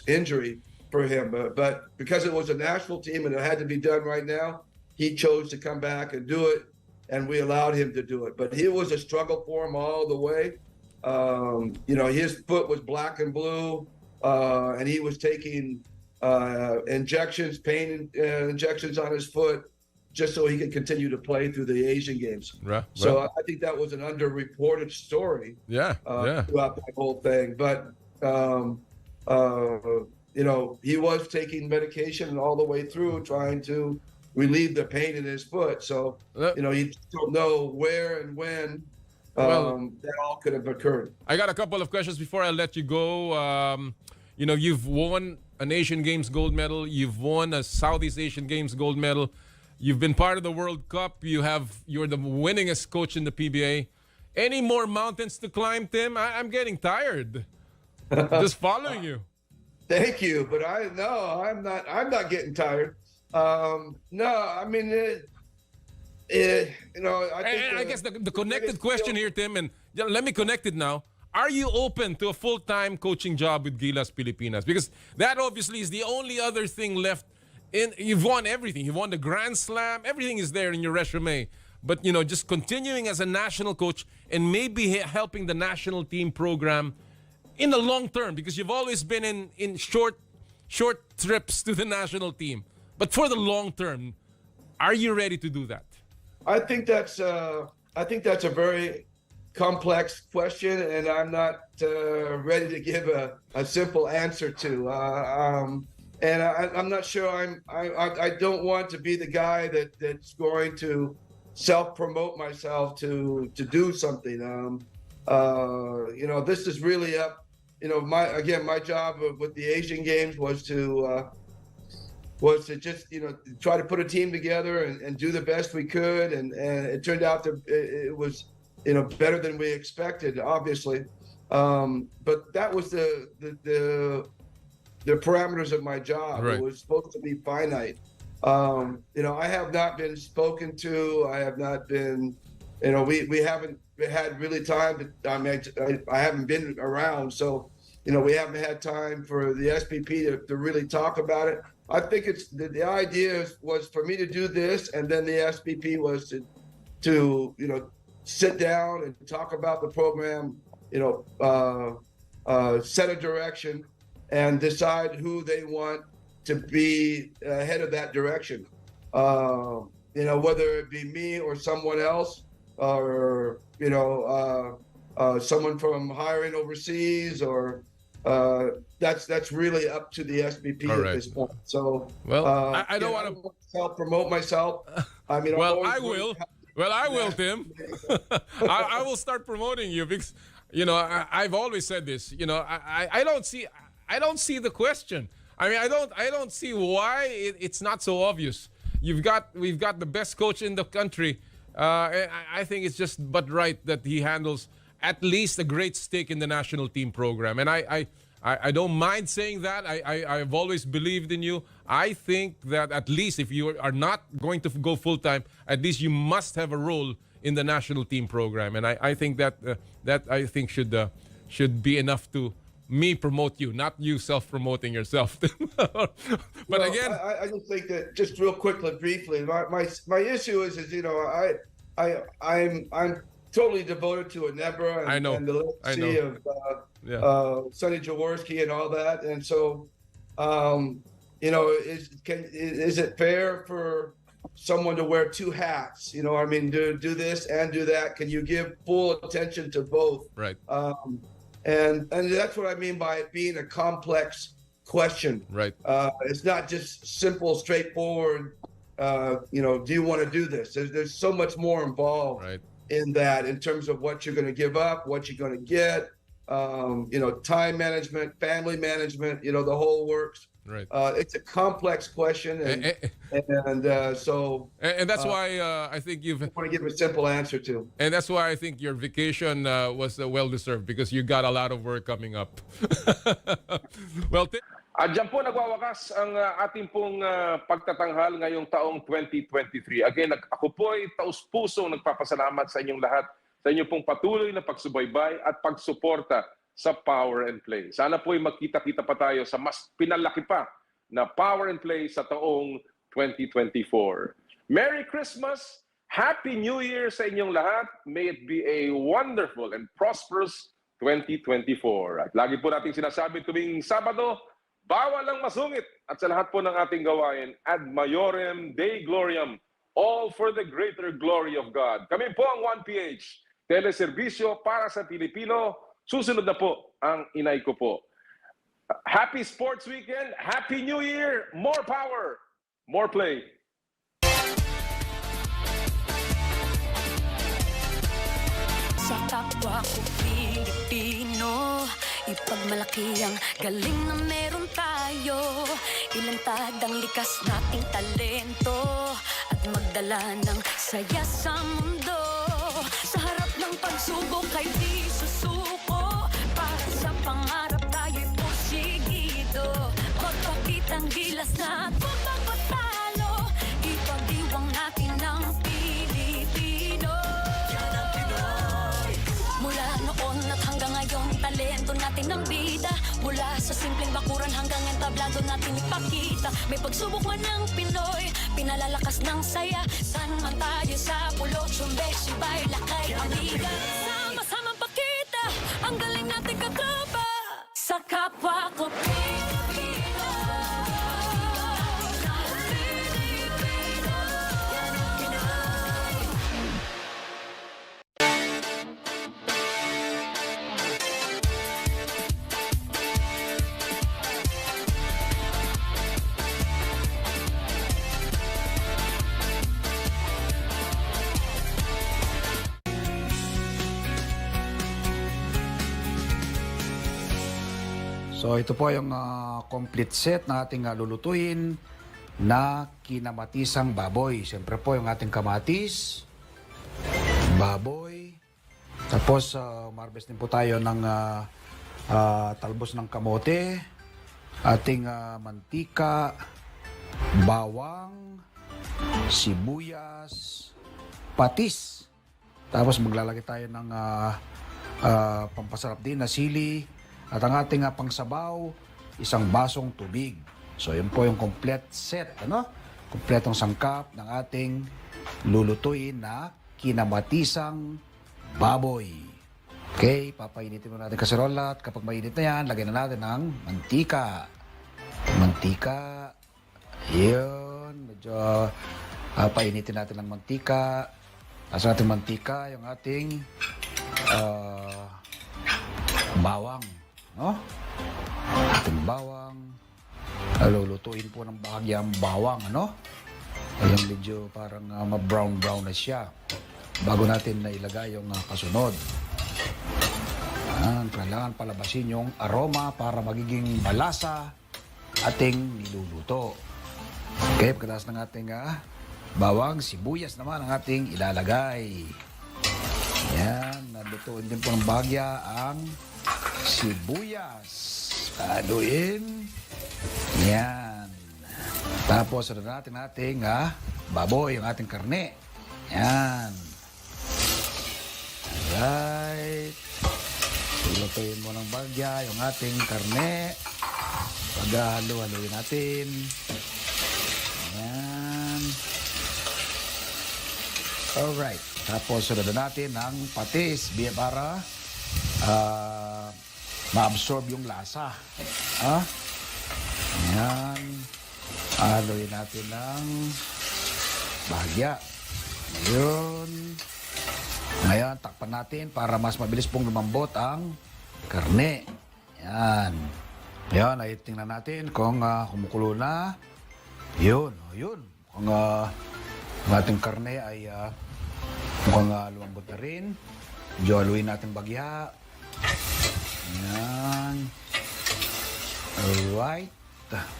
injury for him. But because it was a national team and it had to be done right now, he chose to come back and do it, and we allowed him to do it. But it was a struggle for him all the way. His foot was black and blue, and he was taking injections, pain injections on his foot, just so he could continue to play through the Asian Games. So I think that was an underreported story. Throughout that whole thing. But he was taking medication all the way through, trying to relieve the pain in his foot. So you don't know where and when that all could have occurred. I got a couple of questions before I let you go. You've won an Asian Games gold medal. You've won a Southeast Asian Games gold medal. You've been part of the World Cup. You're the winningest coach in the PBA. Any more mountains to climb, Tim? I'm getting tired just following you. Thank you, but I'm not getting tired. I guess the connected question here, Tim, and let me connect it now. Are you open to a full-time coaching job with Gilas Pilipinas? Because that obviously is the only other thing left. You've won everything. You've won the Grand Slam. Everything is there in your resume. But, just continuing as a national coach and maybe helping the national team program in the long term, because you've always been in short trips to the national team. But for the long term, are you ready to do that? I think that's a very complex question, and I'm not ready to give a simple answer to. And I'm not sure. I don't want to be the guy that's going to self-promote myself to do something. This is really up. My job with the Asian Games was to just try to put a team together and do the best we could, and it turned out that it was better than we expected, obviously. But that was the parameters of my job. It was supposed to be finite. I have not been spoken to. I have not been. We haven't had really time to. I haven't been around, so we haven't had time for the SPP to really talk about it. I think it's the idea was for me to do this, and then the SPP was to sit down and talk about the program, set a direction, and decide who they want to be head of that direction. Whether it be me or someone else, or someone from hiring overseas, or that's really up to the SVP All at right. this point. So, Well, I don't want to self-promote myself. I mean, Well, I'm I always will. Well, I will, Tim. I will start promoting you because, you know, I've always said this. You know, I don't see the question. I mean, I don't see why it's not so obvious. We've got the best coach in the country. I think it's just but right that he handles at least a great stake in the national team program. And I don't mind saying that. I've always believed in you. I think that at least if you are not going to go full-time, at least you must have a role in the national team program. And I think that I think should be enough to me promote you, not you self-promoting yourself. But well, again, I just think that just real quickly, briefly, my issue is you know I'm totally devoted to Enebra and the legacy of Sonny Jaworski and all that, and so you know, is it fair for someone to wear two hats? You know, I mean, do this and do that. Can you give full attention to both? right. And that's what I mean by it being a complex question. Right. It's not just simple, straightforward. You know, do you want to do this? There's so much more involved in that, in terms of what you're going to give up, what you're going to get. You know, time management, family management. You know, the whole works. Right. It's a complex question, and so that's why I think you've. I want to give a simple answer to. And that's why I think your vacation was well deserved, because you got a lot of work coming up. Well, At dyan po nagwawakas ang ating pong pagtatanghal ngayong taong 2023. Again, ako po ay taus-puso nagpapasalamat sa inyong lahat, sa inyong pong patuloy na pagsubaybay at pagsuporta sa Power and Play. Sana po ay magkita-kita pa tayo sa mas pinalaki pa na Power and Play sa taong 2024. Merry Christmas! Happy New Year sa inyong lahat! May it be a wonderful and prosperous 2024. At lagi po natin sinasabi tuwing Sabado, bawal ang masungit. At sa lahat po ng ating gawain, ad maiorem Dei gloriam, all for the greater glory of God. Kami po ang 1PH, teleserbisyo para sa Pilipino. Susunod na po ang inay ko po. Happy Sports Weekend, Happy New Year, more power, more play. Sa kapwa ko Pilipino, ipagmalaki ang galing na meron tayo. Ilantad ang likas nating talento at magdala ng saya sa mundo. Sa harap ng pagsubok ay di susuko, para sa pangarap tayo'y porsigido. Magpakitang gilas na pagpapatalo, ipag-iwang natin ang Pilipino. Yan ang Pinoy. Mula noon at hanggang ngayon, talento natin ang bida. Mula sa simpleng bakuran hanggang entablado natin ipakita. May pagsubok man ng Pinoy, pinalalakas ng saya. San man tayo sa pulo, sumbe, sibay, lakay, amiga. Sama-sama pakita ang galing natin katropa sa kapwa ko Pilipino. So ito po yung complete set na ating lulutuin na kinamatisang baboy. Siyempre po yung ating kamatis, baboy, tapos umarbes din po tayo ng talbos ng kamote, ating mantika, bawang, sibuyas, patis. Tapos maglalagay tayo ng pampasarap din na sili. At ang ating pangsabaw, isang basong tubig. So, yun po yung complete set, ano? Kompletong sangkap ng ating lulutuin na kinamatisang baboy. Okay, papainitin mo natin kaserola at kapag mainit na yan, lagyan na natin ng mantika. Mantika. Yun, medyo painitin natin ng mantika. Sa ating mantika, yung ating bawang. No? ating bawang. Lulutuin po ng bahagya ang bawang, ano? Ayun, medyo parang ma-brown-brown na siya bago natin na ilagay yung kasunod. Kailangan palabasin yung aroma para magiging malasa ating niluluto. Okay, pagkatapos ng ating bawang, sibuyas naman ang ating ilalagay. Yan, nalutuin din po ng bahagya ang sibuyas. Haluin. Yan. Tapos, sunod natin ating baboy, yung ating karne. Yan. Alright. Lutuin mo ng bahagya yung ating karne. Paghalo-haloin natin. Yan. Alright. Tapos, sunod natin ang patis para ma-absorb yung lasa. Ayan. Haloyin natin ng bahagya. Ngayon. Ngayon, takpan natin para mas mabilis pong lumambot ang karne. Ayan. Ayan, ay tingnan natin kung kumukulo na. Yun. Kung ang ating karne ay mukhang lumambot na rin. Medyo haluin natin bagya. Ayan. Alright.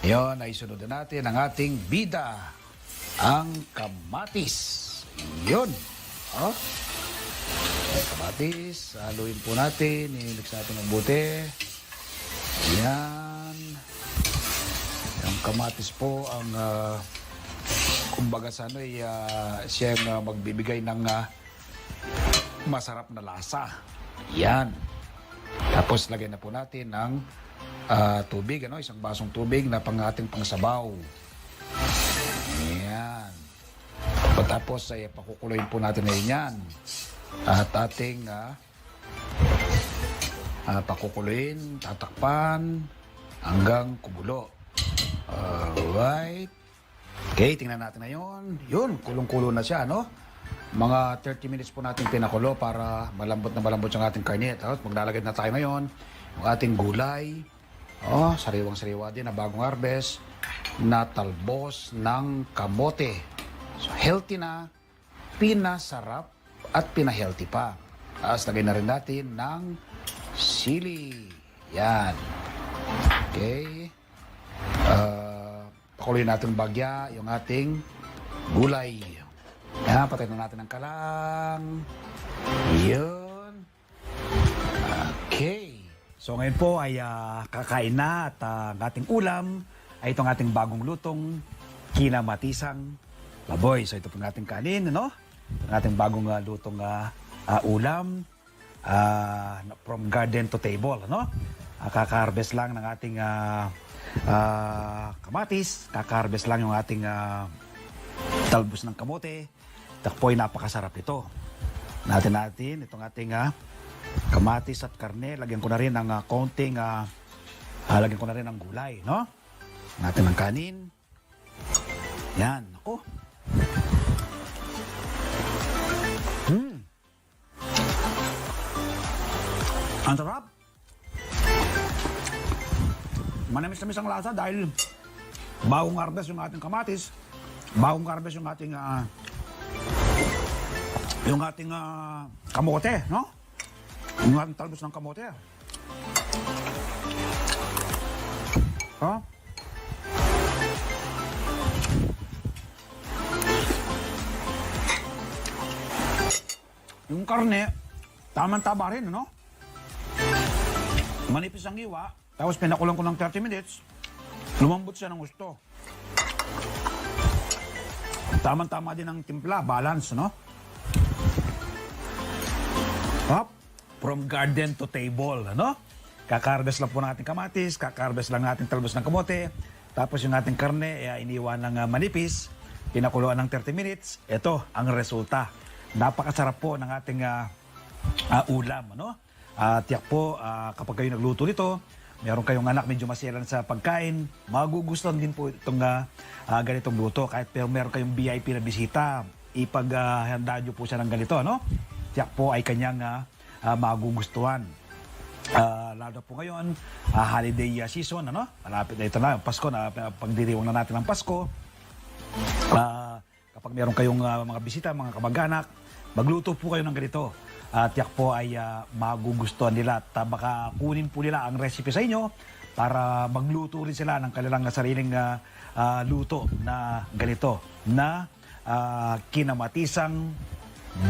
Ayan, ay sunod na natin ang ating bida. Ang kamatis. Yun. Kamatis. Haluin po natin. Inimix natin ng buti. Ayan. Ang kamatis po ang kumbaga sa ano siyang magbibigay ng masarap na lasa. Yan. Tapos lagyan na po natin ng tubig, isang basong tubig na pang ating pangsabaw. Yan. Tapos ay pakukuloyin po natin na yan. At ating pakukuloyin, tatakpan hanggang kumulo. Alright. Okay, tingnan natin na yun. Yun, kulong-kulo na siya, no? Mga 30 minutes po natin pinakulo para malambot yung ating karne. Tapos maglalagay na tayo ngayon yung ating gulay. Sariwang-sariwa din na bagong harvest na talbos ng kamote. So, healthy na, pinasarap, at pinahealthy pa. Tapos lagay na rin natin ng sili. Yan. Okay. Pakuloyin natin bagya yung ating gulay. Yan, patay na natin ang kalang. Yun. Okay. So ngayon po ay kakain na at ang ating ulam ay itong ating bagong lutong kinamatisang baboy. So ito pong ating kanin, no? Itong ating bagong lutong ulam from garden to table, no? Kaka-harvest lang ng ating kamatis, kaka-harvest lang yung ating talbos ng kamote. Ito po ay napakasarap ito. Natin itong ating kamatis at karne. Lagyan ko na rin ng konting lagyan ko na rin ng gulay, no? Natin ng kanin. Yan, ako. Ang sarap. Manamis-namis ang lasa dahil bagong harvest yung ating kamatis, bagong harvest yung ating kamote, no? Yung ating talbos ng kamote. Yung karne, tamang-tama rin, no? Manipis ang iwa, tapos pinakulang ko ng 30 minutes, lumambot siya ng gusto. Tamang-tama din ang timpla, balance, no? From garden to table, no? Kaka-harvest lang po ng ating kamatis, kaka-harvest lang natin talbos ng kamote, tapos yung ating karne, iniwan ng manipis, pinakuluan ng 30 minutes, ito ang resulta. Napakasarap po ng ating ulam, no? Tiyak po, kapag kayo nagluto nito, meron kayong anak medyo maselan sa pagkain, magugustuhan din po itong ganitong luto. Kahit pero meron kayong VIP na bisita, ipaghandaan nyo po siya ng ganito, no? Tiyak po ay kanyang magugustuhan. lalo po ngayon, holiday season, ano? Malapit na ito na, Pasko, na pagdiriwang na natin ng Pasko. Kapag meron kayong mga bisita, mga kamag-anak, magluto po kayo ng ganito. Tiyak po ay magugustuhan nila at baka kunin po nila ang recipe sa inyo para magluto rin sila ng kanilang sariling luto na ganito na kinamatisang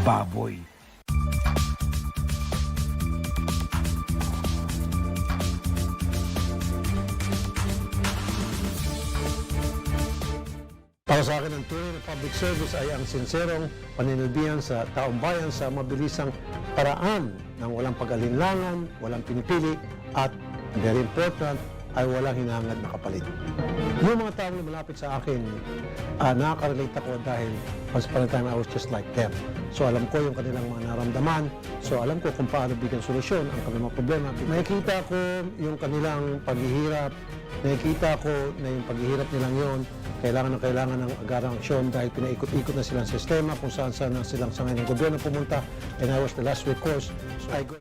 baboy. Para sa akin, ang tunay na public service ay ang sinserong paninilbihan sa taong bayan sa mabilisang paraan ng walang pag-alinlangan, walang pinipili, at very important, ay walang hinahangad na kapalit. Yung mga taong malapit sa akin, nakaka-relate ako dahil once upon a time I was just like them. So alam ko yung kanilang mga naramdaman, so alam ko kung paano bigyan solusyon ang kanilang mga problema. Nakikita ko yung kanilang paghihirap, nakikita ko na yung paghihirap nilang yon kailangan ng agarang aksyon dahil pinaikot-ikot na silang sistema kung saan na silang sa ngayon ng gobyerno pumunta, and I was the last recourse. So I go